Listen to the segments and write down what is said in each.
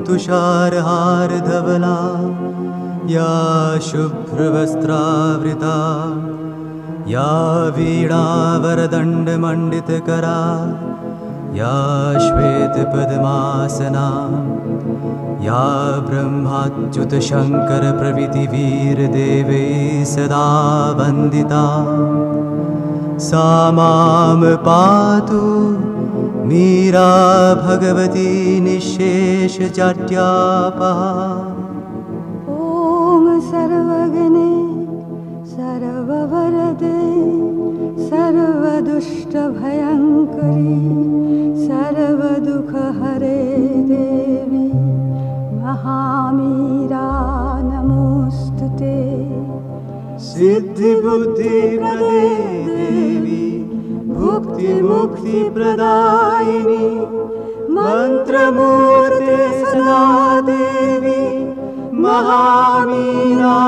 तुषारहार धवला या शुभ्रवस्त्रावृता या वीणावरदण्डमण्डितकरा या श्वेतपद्मासना या ब्रह्माच्युतशङ्करप्रभृतिवीरदेवैः सदा वन्दिता सा मां पातु मीरा भगवती निःशेषजाड्यापहा। ॐ सर्वगणे सर्ववरदे सर्वदुष्टभयङ्करी सर्वदुःखहरे देवी महामीरा नमोऽस्तुते। सिद्धिबुद्धिप्रदे देवी भुक्तिमुक्तिप्रदायिनी मन्त्रमूर्ते सदा देवी महामीरा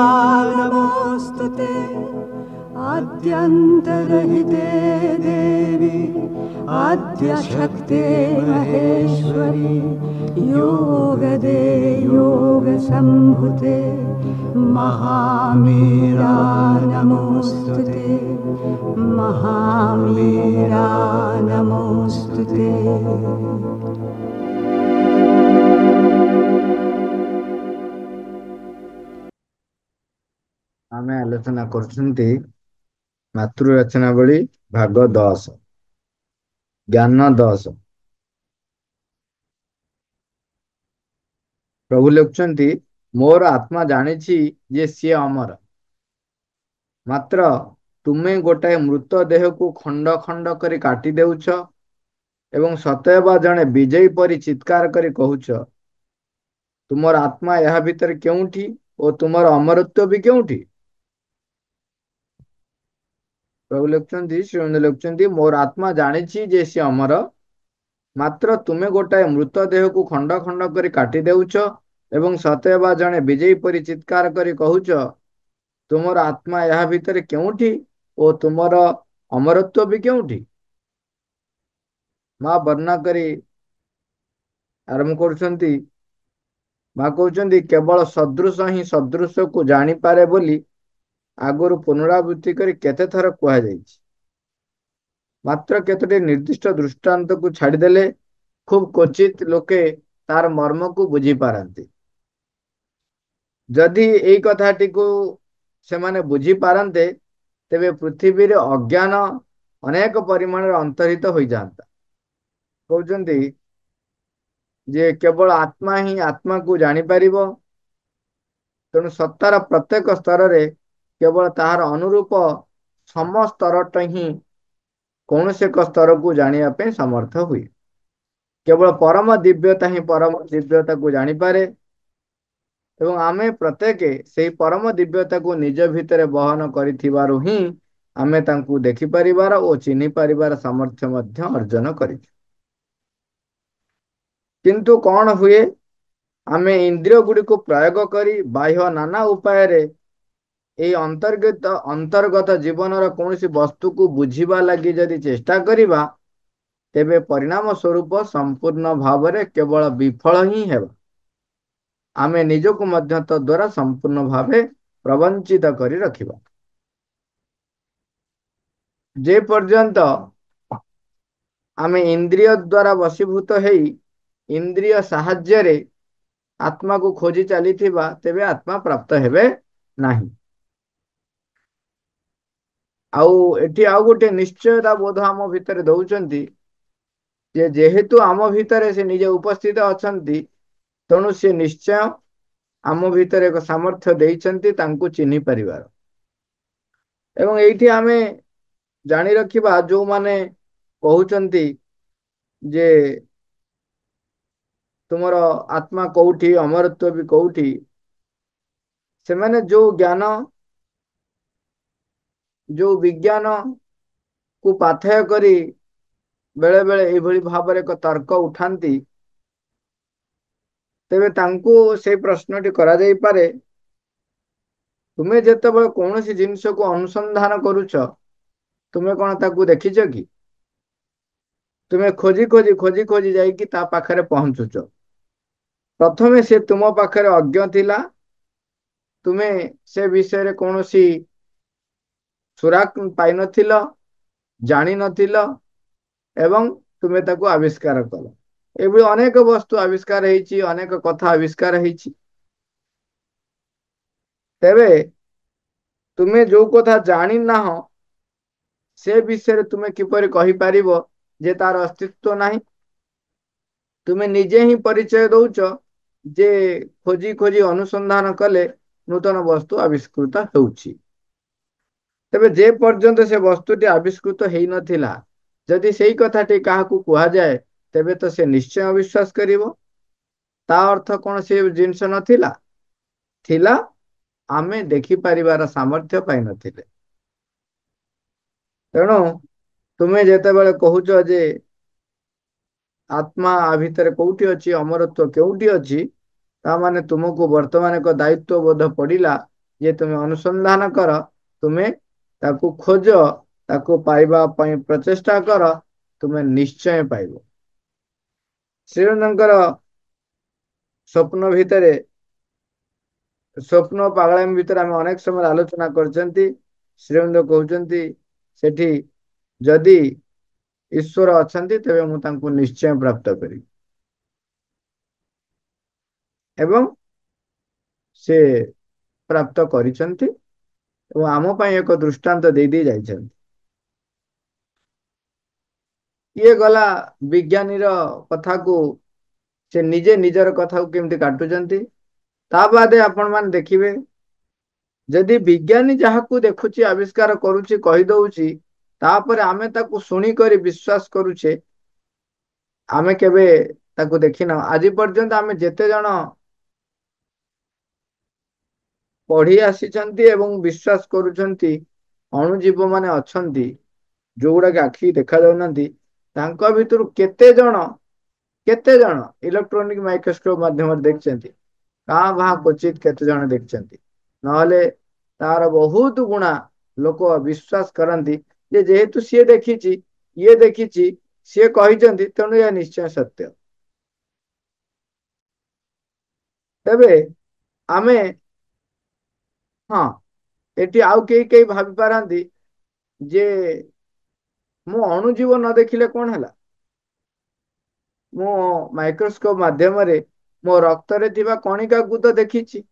नमोऽस्तुते। आद्यन्तरहिते देवी आद्यशक्ते महेश्वरी योगदे योगसम्भुते महामीरा नमोऽस्तुते महामीरा नमोऽस्तुते। आमे आलोचना करछन्ति मातृरचनावली भाग 10 ज्ञान 10। प्रभु लिखुछन्ति मोर आत्मा जानिछि जे सिए अमर, मात्र तुमे गोटाए मृत देह को खंड खंड करी काटी देउछ एवं सतयबा जणे विजयी परि चित्कार करी कहूछ तुमर आत्मा यह भीतर केउठी और तुमर अमरत्व भी केउठी। प्रभु लिखुछन्ति श्रीमंद लिखुछन्ति मोर आत्मा जानिछि जे से अमर, मात्र तुमे गोटाए मृत देह को खंड खंड करी काटी देउछ एवं सतयबा जणे विजयी परि चित्कार करी कहूछ तुमर आत्मा यह भीतर केउठी और तुमर अमरत्व भी केउठी। माँ वर्णना करी आरंभ करुछन्ति। माँ कहउछन्ति केवल सदृश ही सदृश को जानी पारे बोली आगुरु पुनरावृत्ति करी केते थर कहा जाइछि। मात्र केतोटी निर्दिष्ट दृष्टांत को छाड़देले खूब क्वचित लोके तार मर्म को बुझी पारंती। जदि एई कथाटी को सेमाने बुझी पारंते तेबे पृथ्वी रे अज्ञान अनेक परिमाण अंतरित हो जाता। कहउछन्ति जे केवल आत्मा ही आत्मा को जानी पारिबो, तेणु सत्तार प्रत्येक स्तर रे केवल ताहार अनुरूप समस्तर ही कौन से स्तर को जानिया पे समर्थ हुए। केवल परम दिव्यता ही परम दिव्यता को जानी पारे एवं आमे प्रत्येक से परम दिव्यता को निज भितर बहन करिथिबारु ही आमे तांकु देखि परिबार और चिन्हि परिबार सामर्थ्य मध्य अर्जन करिछु। किंतु कौन हुए आमे इंद्रिय गुडी को प्रयोग करी बाह्य नाना उपाय रे ए अंतर्गत जीवन कौन सी वस्तु को बुझिबा लगी जदि चेष्टा करिबा तेबे परिणाम स्वरूप संपूर्ण भाव रे केवल विफल ही हेबा। आमे निजको मध्य तो द्वारा संपूर्ण भावे प्रवंचित करी रखिबा। जे पर्यंत आमे इंद्रिय द्वारा वशीभूत हेई इंद्रिय साहाय्य रे आत्मा को खोजी चलीथिबा तेबे आत्मा प्राप्त हेबे नाही। आउ एठी आउ गोटे निश्चयता बोध आम भितर दउचंती जे जेहेतु आम भितर से निजे उपस्थित अछंती तेणु से निश्चय आम भितर एक सामर्थ्य देइचंती तांकु चिन्हि परिवार। एवं एठी आमे जानी रखिबा जो माने कहउचंती जे तुमर आत्मा कोउठी अमरत्व भी कोउठी, से माने जो ज्ञान जो विज्ञान को पाथय करी बेले बेले एई भली भाव रे एक तर्क उठांती तेबे तांकु से प्रश्नटी करा जाई पारे तुमे जेतेबेले कौनसी जिनिस को अनुसंधान करूछ तुमे कोन ताकू देखिछ कि तुमे खोजी खोजी खोजी खोजी जाई कि ता पाखरे पहुंचुछ ପ୍ରଥମେ ସେ ତୁମ ପାଖରେ ଅଜ୍ଞ ଥିଲା, ତୁମେ ସେ ବିଷୟରେ କୌଣସି ସୁରାକ ପାଇନଥିଲ, ଜାଣିନଥିଲ ଏବଂ ତୁମେ ତାକୁ ଆବିଷ୍କାର କଲ। ଏଭଳି ଅନେକ ବସ୍ତୁ ଆବିଷ୍କାର ହେଇଛି, ଅନେକ କଥା ଆବିଷ୍କାର ହେଇଛି। ତେବେ ତୁମେ ଯୋଉ କଥା ଜାଣିନାହଁ ସେ ବିଷୟରେ ତୁମେ କିପରି କହିପାରିବ ଯେ ତାର ଅସ୍ତିତ୍ଵ ନାହିଁ? ତୁମେ ନିଜେ ହିଁ ପରିଚୟ ଦଉଛ ଯେ ଖୋଜି ଖୋଜି ଅନୁସନ୍ଧାନ କଲେ ନୂତନ ବସ୍ତୁ ଆବିଷ୍କୃତ ହେଉଛି। ତେବେ ଯେ ପର୍ଯ୍ୟନ୍ତ ସେ ବସ୍ତୁଟି ଆବିଷ୍କୃତ ହେଇନଥିଲା, ଯଦି ସେଇ କଥାଟି କାହାକୁ କୁହାଯାଏ, ତେବେ ତ ସେ ନିଶ୍ଚୟ ଅବିଶ୍ୱାସ କରିବ। ତା ଅର୍ଥ କଣ ସେ ଜିନିଷ ନଥିଲା? ଥିଲା, ଆମେ ଦେଖିପାରିବାର ସାମର୍ଥ୍ୟ ପାଇନଥିଲେ। ତେଣୁ ତୁମେ ଯେତେବେଳେ କହୁଛ ଯେ ଆତ୍ମା ଆ ଭିତରେ କୋଉଠି ଅଛି, ଅମରତ୍ଵ କେଉଁଠି ଅଛି, ତା ମାନେ ତୁମକୁ ବର୍ତ୍ତମାନ ଏକ ଦାୟିତ୍ୱ ବୋଧ ପଡିଲା ଯେ ତୁମେ ଅନୁସନ୍ଧାନ କର, ତୁମେ ତାକୁ ଖୋଜ, ତାକୁ ପାଇବା ପାଇଁ ପ୍ରଚେଷ୍ଟା କର, ତୁମେ ନିଶ୍ଚୟ ପାଇବ। ଶ୍ରୀଅରବିନ୍ଦଙ୍କର ସ୍ୱପ୍ନ ଭିତରେ, ସ୍ୱପ୍ନ ପାଗଳାମୀ ଭିତରେ ଆମେ ଅନେକ ସମୟ ଆଲୋଚନା କରିଛନ୍ତି। ଶ୍ରୀଅରବିନ୍ଦ କହୁଛନ୍ତି ସେଠି ଯଦି ଈଶ୍ୱର ଅଛନ୍ତି ତେବେ ମୁଁ ତାଙ୍କୁ ନିଶ୍ଚୟ ପ୍ରାପ୍ତ କରିବି। ଏବଂ ସେ ପ୍ରାପ୍ତ କରିଛନ୍ତି ଏବଂ ଆମ ପାଇଁ ଏକ ଦୃଷ୍ଟାନ୍ତ ଦେଇ ଯାଇଛନ୍ତି। ଇଏ ଗଲା ବିଜ୍ଞାନୀର କଥାକୁ, ସେ ନିଜେ ନିଜର କଥାକୁ କେମିତି କାଟୁଛନ୍ତି। ତା ବାଦେ ଆପଣ ମାନେ ଦେଖିବେ, ଯଦି ବିଜ୍ଞାନୀ ଯାହାକୁ ଦେଖୁଛି, ଆବିଷ୍କାର କରୁଛି, କହିଦଉଛି, ତାପରେ ଆମେ ତାକୁ ଶୁଣିକରି ବିଶ୍ୱାସ କରୁଛେ, ଆମେ କେବେ ତାକୁ ଦେଖିନାହୁଁ। ଆଜି ପର୍ଯ୍ୟନ୍ତ ଆମେ ଯେତେ ଜଣ ପଢି ଆସିଛନ୍ତି ଏବଂ ବିଶ୍ୱାସ କରୁଛନ୍ତି ଅଣୁଜୀବ ମାନେ ଅଛନ୍ତି, ଯୋଉଗୁଡାକ ଆଖି ଦେଖା ଯାଉନାହାନ୍ତି, ତାଙ୍କ ଭିତରୁ କେତେ ଜଣ ଇଲେକ୍ଟ୍ରୋନିକ ମାଇକ୍ରୋସ୍କୋପ ମାଧ୍ୟମରେ ଦେଖିଛନ୍ତି? କାଁ ଭାଁ କ୍ୱଚିତ କେତେ ଜଣ ଦେଖିଛନ୍ତି। ନହେଲେ ତାର ବହୁତ ଗୁଣା ଲୋକ ବିଶ୍ୱାସ କରନ୍ତି ଯେ ଯେହେତୁ ସିଏ ଦେଖିଛି, ଇଏ ଦେଖିଛି, ସିଏ କହିଛନ୍ତି, ତେଣୁ ଏହା ନିଶ୍ଚୟ ସତ୍ୟ। ତେବେ ଆମେ, ହଁ, ଏଠି ଆଉ କେହି କେହି ଭାବି ପାରନ୍ତି ଯେ ମୁଁ ଅଣୁଜୀବ ନ ଦେଖିଲେ କଣ ହେଲା, ମୁଁ ମାଇକ୍ରୋସ୍କୋପ ମାଧ୍ୟମରେ ମୋ ରକ୍ତରେ ଥିବା କଣିକାକୁ ତ ଦେଖିଛି,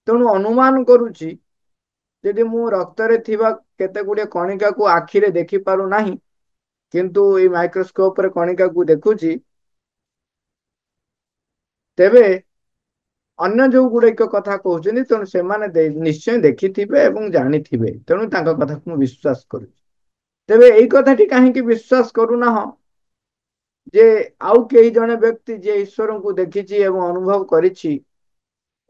ତେଣୁ ଅନୁମାନ କରୁଛି ଯଦି ମୁଁ ରକ୍ତରେ ଥିବା କେତେ ଗୁଡିଏ କଣିକାକୁ ଆଖିରେ ଦେଖି ପାରୁନାହିଁ, କିନ୍ତୁ ଏଇ ମାଇକ୍ରୋସ୍କୋପରେ କଣିକାକୁ ଦେଖୁଛି, ତେବେ ଅନ୍ୟ ଯୋଉ ଗୁଡିକ କଥା କହୁଛନ୍ତି, ତେଣୁ ସେମାନେ ନିଶ୍ଚୟ ଦେଖିଥିବେ ଏବଂ ଜାଣିଥିବେ, ତେଣୁ ତାଙ୍କ କଥାକୁ ମୁଁ ବିଶ୍ୱାସ କରୁଛି। ତେବେ ଏଇ କଥାଟି କାହିଁକି ବିଶ୍ୱାସ କରୁନାହଁ ଯେ ଆଉ କେହି ଜଣେ ବ୍ୟକ୍ତି ଯିଏ ଈଶ୍ୱରଙ୍କୁ ଦେଖିଛି ଏବଂ ଅନୁଭବ କରିଛି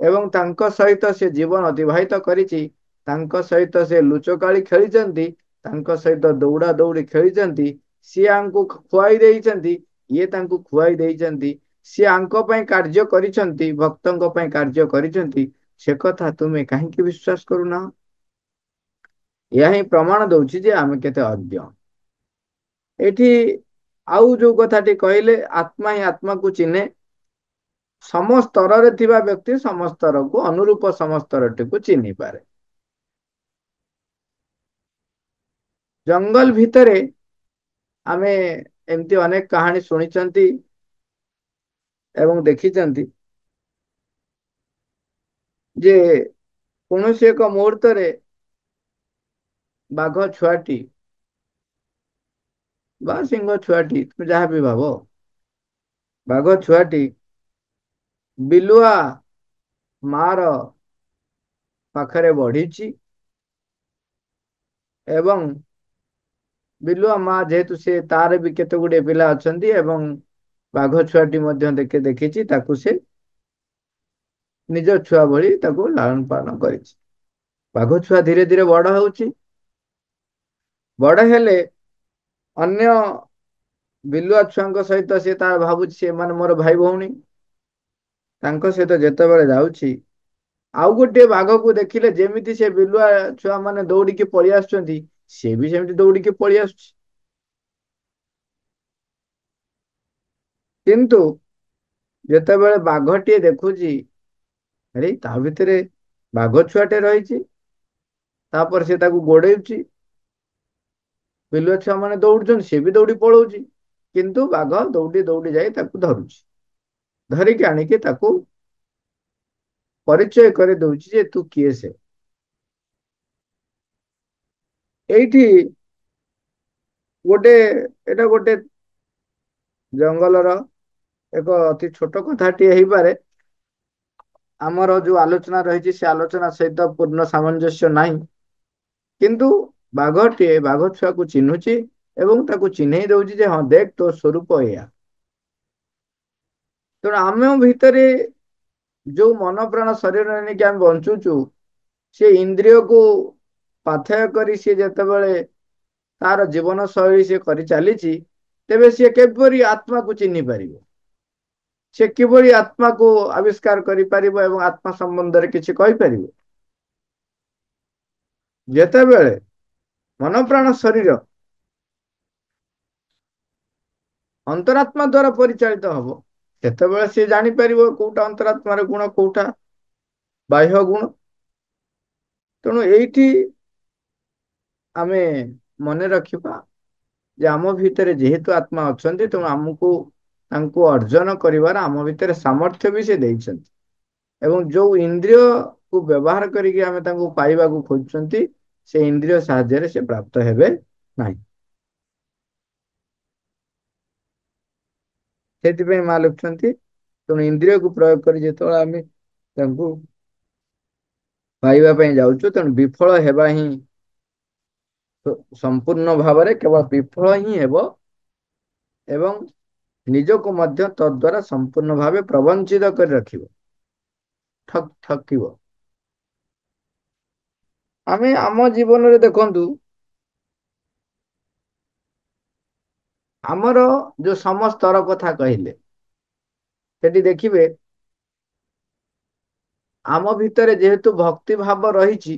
ଏବଂ ତାଙ୍କ ସହିତ ସେ ଜୀବନ ଅତିବାହିତ କରିଛି, ତାଙ୍କ ସହିତ ସେ ଲୁଚକାଳି ଖେଳିଛନ୍ତି, ତାଙ୍କ ସହିତ ଦୌଡ଼ା ଦୌଡ଼ି ଖେଳିଛନ୍ତି, ସିଏ ଆଙ୍କୁ ଖୁଆଇ ଦେଇଛନ୍ତି, ଇଏ ତାଙ୍କୁ ଖୁଆଇ ଦେଇଛନ୍ତି, ସିଏ ଆଙ୍କ ପାଇଁ କାର୍ଯ୍ୟ କରିଛନ୍ତି, ଭକ୍ତଙ୍କ ପାଇଁ କାର୍ଯ୍ୟ କରିଛନ୍ତି, ସେ କଥା ତୁମେ କାହିଁକି ବିଶ୍ୱାସ କରୁନାହ? ଏହା ହିଁ ପ୍ରମାଣ ଦଉଛି ଯେ ଆମେ କେତେ ଅଜ୍ଞ। ଏଠି ଆଉ ଯୋଉ କଥାଟି କହିଲେ, ଆତ୍ମା ହିଁ ଆତ୍ମାକୁ ଚିହ୍ନେ। ସମସ୍ତରରେ ଥିବା ବ୍ୟକ୍ତି ସମସ୍ତରକୁ ଅନୁରୂପ ସମସ୍ତରଟିକୁ ଚିହ୍ନି ପାରେ। ଜଙ୍ଗଲ ଭିତରେ ଆମେ ଏମିତି ଅନେକ କାହାଣୀ ଶୁଣିଛନ୍ତି ଏବଂ ଦେଖିଛନ୍ତି ଯେ କୌଣସି ଏକ ମୁହୂର୍ତ୍ତରେ ବାଘ ଛୁଆଟି ବା ସିଂହ ଛୁଆଟି, ତୁମେ ଯାହା ବି ଭାବ, ବାଘ ଛୁଆଟି ବିଲୁଆ ମାର ପାଖରେ ବଢିଛି ଏବଂ ବିଲୁଆ ମା ଯେହେତୁ ସେ ତାର ବି କେତେ ଗୁଡିଏ ପିଲା ଅଛନ୍ତି ଏବଂ ବାଘ ଛୁଆଟି ମଧ୍ୟ ଦେଖିଛି, ତାକୁ ସେ ନିଜ ଛୁଆ ଭଳି ତାକୁ ଲାଳନ ପାଳନ କରିଛି। ବାଘ ଛୁଆ ଧୀରେ ଧୀରେ ବଡ ହେଉଛି, ବଡ ହେଲେ ଅନ୍ୟ ବିଲୁଆ ଛୁଆଙ୍କ ସହିତ ସେ ତାର ଭାବୁଛି ସେମାନେ ମୋର ଭାଇ ଭଉଣୀ, ତାଙ୍କ ସହିତ ଯେତେବେଳେ ଯାଉଛି, ଆଉ ଗୋଟିଏ ବାଘକୁ ଦେଖିଲେ ଯେମିତି ସେ ବିଲୁଆ ଛୁଆ ମାନେ ଦୌଡିକି ପଳେଇ ଆସୁଛନ୍ତି, ସେ ବି ସେମିତି ଦୌଡିକି ପଳେଇ ଆସୁଛି। କିନ୍ତୁ ଯେତେବେଳେ ବାଘଟିଏ ଦେଖୁଛି, ଆରେ ତା ଭିତରେ ବାଘ ଛୁଆଟେ ରହିଛି, ତାପରେ ସେ ତାକୁ ଗୋଡେଉଛି, ବିଲୁଆ ଛୁଆ ମାନେ ଦୌଡୁଛନ୍ତି, ସେ ବି ଦୌଡି ପଳଉଛି, କିନ୍ତୁ ବାଘ ଦୌଡି ଦୌଡି ଯାଇ ତାକୁ ଧରୁଛି, ଧରିକି ଆଣିକି ତାକୁ ପରିଚୟ କରି ଦଉଛି ଯେ ତୁ କିଏ ସେ। ଏଇଠି ଗୋଟେ, ଏଟା ଗୋଟେ ଜଙ୍ଗଲର ଏକ ଅତି ଛୋଟ କଥାଟିଏ ହେଇପାରେ, ଆମର ଯୋଉ ଆଲୋଚନା ରହିଛି ସେ ଆଲୋଚନା ସହିତ ପୂର୍ଣ୍ଣ ସାମଞ୍ଜସ୍ୟ ନାହିଁ, କିନ୍ତୁ ବାଘଟିଏ ବାଘ ଛୁଆକୁ ଚିହ୍ନୁଛି ଏବଂ ତାକୁ ଚିହ୍ନେଇ ଦଉଛି ଯେ ହଁ ଦେଖ ତୋ ସ୍ୱରୂପ ଏଇଆ। ତେଣୁ ଆମ ଭିତରେ ଯୋଉ ମନ ପ୍ରାଣ ଶରୀର ନେଇକି ଆମେ ବଞ୍ଚୁଛୁ, ସେ ଇନ୍ଦ୍ରିୟକୁ ପାଥେୟ କରି ସିଏ ଯେତେବେଳେ ତାର ଜୀବନ ଶୈଳୀ ସେ କରି ଚାଲିଛି, ତେବେ ସିଏ କିପରି ଆତ୍ମାକୁ ଚିହ୍ନି ପାରିବ, ସେ କିଭଳି ଆତ୍ମାକୁ ଆବିଷ୍କାର କରିପାରିବ ଏବଂ ଆତ୍ମା ସମ୍ବନ୍ଧରେ କିଛି କହିପାରିବ। ଯେତେବେଳେ ମନ ପ୍ରାଣ ଶରୀର ଅନ୍ତରାତ୍ମା ଦ୍ଵାରା ପରିଚାଳିତ ହବ, ସେତେବେଳେ ସିଏ ଜାଣିପାରିବ କୋଉଟା ଅନ୍ତରାତ୍ମାର ଗୁଣ, କୋଉଟା ବାହ୍ୟ ଗୁଣ। ତେଣୁ ଏଇଠି ଆମେ ମନେ ରଖିବା ଯେ ଆମ ଭିତରେ ଯେହେତୁ ଆତ୍ମା ଅଛନ୍ତି, ତେଣୁ ଆମକୁ ତାଙ୍କୁ ଅର୍ଜନ କରିବାର ଆମ ଭିତରେ ସାମର୍ଥ୍ୟ ବି ସେ ଦେଇଛନ୍ତି, ଏବଂ ଯୋଉ ଇନ୍ଦ୍ରିୟକୁ ବ୍ୟବହାର କରିକି ଆମେ ତାଙ୍କୁ ପାଇବାକୁ ଖୋଜୁଛନ୍ତି, ସେ ଇନ୍ଦ୍ରିୟ ସାହାଯ୍ୟରେ ସେ ପ୍ରାପ୍ତ ହେବେ ନାହିଁ। ସେଥିପାଇଁ ମା ଲେଖୁଛନ୍ତି, ତେଣୁ ଇନ୍ଦ୍ରିୟକୁ ପ୍ରୟୋଗ କରି ଯେତେବେଳେ ଆମେ ତାଙ୍କୁ ପାଇବା ପାଇଁ ଯାଉଛୁ, ତେଣୁ ବିଫଳ ହେବା ହିଁ ସମ୍ପୂର୍ଣ୍ଣ ଭାବରେ କେବଳ ବିଫଳ ହିଁ ହେବ, ଏବଂ ନିଜକୁ ମଧ୍ୟ ତଦ୍ୱାରା ସମ୍ପୂର୍ଣ୍ଣ ଭାବେ ପ୍ରବଞ୍ଚିତ କରି ରଖିବ, ଠକିବ। ଆମେ ଆମ ଜୀବନରେ ଦେଖନ୍ତୁ, ଆମର ଯୋଉ ସମସ୍ତର କଥା କହିଲେ, ସେଠି ଦେଖିବେ ଆମ ଭିତରେ ଯେହେତୁ ଭକ୍ତି ଭାବ ରହିଛି,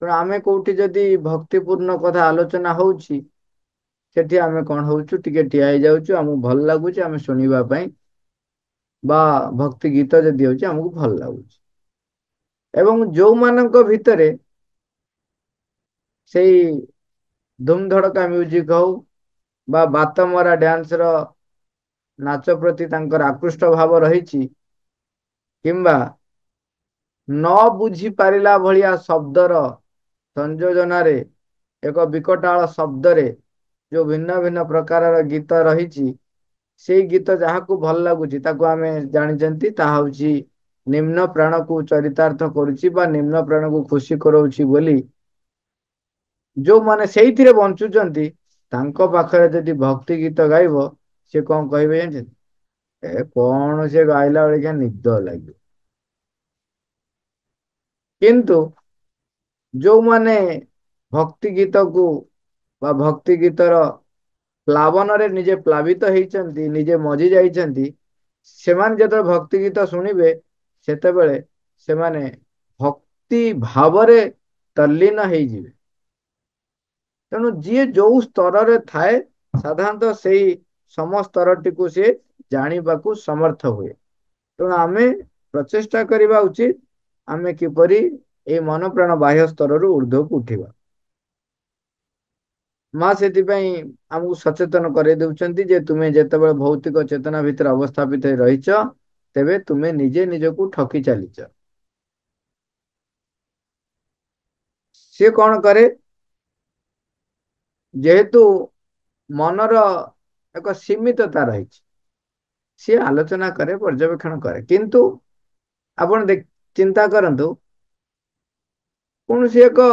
ତେଣୁ ଆମେ କୋଉଠି ଯଦି ଭକ୍ତିପୂର୍ଣ୍ଣ କଥା ଆଲୋଚନା ହଉଛି, ସେଠି ଆମେ କଣ ହଉଛୁ, ଟିକେ ଠିଆ ହେଇଯାଉଛୁ, ଆମକୁ ଭଲ ଲାଗୁଛି ଆମେ ଶୁଣିବା ପାଇଁ, ବା ଭକ୍ତି ଗୀତ ଯଦି ହଉଛି ଆମକୁ ଭଲ ଲାଗୁଛି। ଏବଂ ଯୋଉମାନଙ୍କ ଭିତରେ ସେଇ ଧୁମ୍ ଧଡକା ମ୍ୟୁଜିକ ହଉ ବା ବାତ ମରା ଡ୍ୟାନ୍ସ ର ନାଚ ପ୍ରତି ତାଙ୍କର ଆକୃଷ୍ଟ ଭାବ ରହିଛି, କିମ୍ବା ନ ବୁଝି ପାରିଲା ଭଳିଆ ଶବ୍ଦର ସଂଯୋଜନାରେ ଏକ ବିକଟାଳ ଶବ୍ଦରେ ଯୋଉ ଭିନ୍ନ ଭିନ୍ନ ପ୍ରକାରର ଗୀତ ରହିଛି, ସେଇ ଗୀତ ଯାହାକୁ ଭଲ ଲାଗୁଛି ତାକୁ ଆମେ ଜାଣିଛନ୍ତି ତାହା ହଉଛି ନିମ୍ନ ପ୍ରାଣକୁ ଚରିତାର୍ଥ କରୁଛି ବା ନିମ୍ନ ପ୍ରାଣକୁ ଖୁସି କରାଉଛି ବୋଲି ଯୋଉମାନେ ସେଇଥିରେ ବଞ୍ଚୁଛନ୍ତି, ତାଙ୍କ ପାଖରେ ଯଦି ଭକ୍ତି ଗୀତ ଗାଇବ, ସେ କଣ କହିବେ ଜାଣିଛନ୍ତି? ଏ କଣ ସେ ଗାଇଲା ବେଳିକା ନିଦ ଲାଗିବ। କିନ୍ତୁ ଯୋଉମାନେ ଭକ୍ତି ଗୀତକୁ ବା ଭକ୍ତି ଗୀତର ପ୍ଲାବନରେ ନିଜେ ପ୍ଲାବିତ ହେଇଛନ୍ତି, ନିଜେ ମଜି ଯାଇଛନ୍ତି, ସେମାନେ ଯେତେବେଳେ ଭକ୍ତି ଗୀତ ଶୁଣିବେ, ସେତେବେଳେ ସେମାନେ ଭକ୍ତି ଭାବରେ ତଲ୍ଲୀନ ହେଇଯିବେ। ତେଣୁ ଯିଏ ଯୋଉ ସ୍ତରରେ ଥାଏ, ସାଧାରଣତଃ ସେଇ ସମସ୍ତରଟିକୁ ସେ ଜାଣିବାକୁ ସମର୍ଥ ହୁଏ। ତେଣୁ ଆମେ ପ୍ରଚେଷ୍ଟା କରିବା ଉଚିତ, ଆମେ କିପରି ଏଇ ମନ ପ୍ରାଣ ବାହ୍ୟ ସ୍ତରରୁ ଉର୍ଦ୍ଧ୍ୱକୁ ଉଠିବା। ମା ସେଥିପାଇଁ ଆମକୁ ସଚେତନ କରାଇ ଦଉଛନ୍ତି ଯେ ତୁମେ ଯେତେବେଳେ ଭୌତିକ ଚେତନା ଭିତରେ ଅବସ୍ଥାପିତ ହେଇ ରହିଛ, ତେବେ ତୁମେ ନିଜେ ନିଜକୁ ଠକି ଚାଲିଛ। ସିଏ କଣ କରେ, ଯେହେତୁ ମନର ଏକ ସୀମିତତା ରହିଛି, ସିଏ ଆଲୋଚନା କରେ, ପର୍ଯ୍ୟବେକ୍ଷଣ କରେ, କିନ୍ତୁ ଆପଣ ଚିନ୍ତା କରନ୍ତୁ, କୌଣସି ଏକ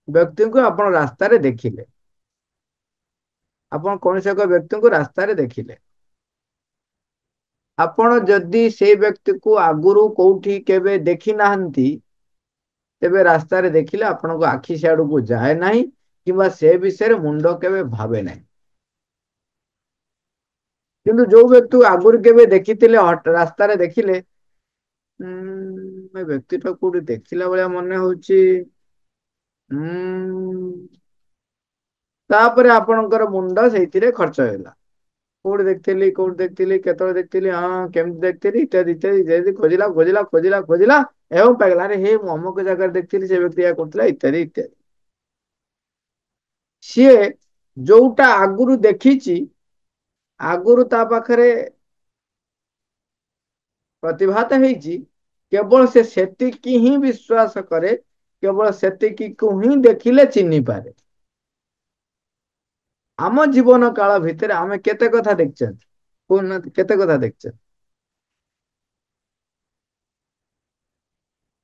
ବ୍ୟକ୍ତିଙ୍କୁ ଆପଣ ରାସ୍ତାରେ ଦେଖିଲେ, ଆପଣ କୌଣସି ଏକ ବ୍ୟକ୍ତିଙ୍କୁ ରାସ୍ତାରେ ଦେଖିଲେ, ଆପଣ ଯଦି ସେଇ ବ୍ୟକ୍ତିକୁ ଆଗରୁ କୋଉଠି କେବେ ଦେଖି ନାହାନ୍ତି, ତେବେ ରାସ୍ତାରେ ଦେଖିଲେ ଆପଣଙ୍କ ଆଖି ସିଆଡକୁ ଯାଏ ନାହିଁ, କିମ୍ବା ସେ ବିଷୟରେ ମୁଣ୍ଡ କେବେ ଭାବେ ନାହିଁ। କିନ୍ତୁ ଯୋଉ ବ୍ୟକ୍ତି ଆଗରୁ କେବେ ଦେଖିଥିଲେ, ରାସ୍ତାରେ ଦେଖିଲେ, ଏ ବ୍ୟକ୍ତିଟା କୋଉଠି ଦେଖିଲା ଭଳିଆ ମନେ ହଉଛି, ତାପରେ ଆପଣଙ୍କର ମୁଣ୍ଡ ସେଇଥିରେ ଖର୍ଚ୍ଚ ହେଲା। କୋଉଠି ଦେଖିଥିଲି, କୋଉଠି ଦେଖିଥିଲି, କେତେବେଳେ ଦେଖିଥିଲି, ହଁ କେମିତି ଦେଖିଥିଲି, ଇତ୍ୟାଦି ଇତ୍ୟାଦି ଇତ୍ୟାଦି ଖୋଜିଲା ଖୋଜିଲା ଖୋଜିଲା ଖୋଜିଲା ଏବଂ ପାଇଲା। ଆରେ ହେ ମୁଁ ଅମୁକ ଜାଗାରେ ଦେଖିଥିଲି, ସେ ବ୍ୟକ୍ତି ଏହା କରୁଥିଲା, ଇତ୍ୟାଦି ଇତ୍ୟାଦି। ସିଏ ଯୋଉଟା ଆଗରୁ ଦେଖିଛି, ଆଗରୁ ତା ପାଖରେ ପ୍ରତିଭାତ ହେଇଛି, କେବଳ ସେ ସେତିକି ହିଁ ବିଶ୍ୱାସ କରେ, କେବଳ ସେତିକିକୁ ହିଁ ଦେଖିଲେ ଚିହ୍ନିପାରେ। ଆମ ଜୀବନ କାଳ ଭିତରେ ଆମେ କେତେ କଥା ଦେଖିଛନ୍ତି, କହୁନାହାନ୍ତି କେତେ କଥା ଦେଖିଛନ୍ତି।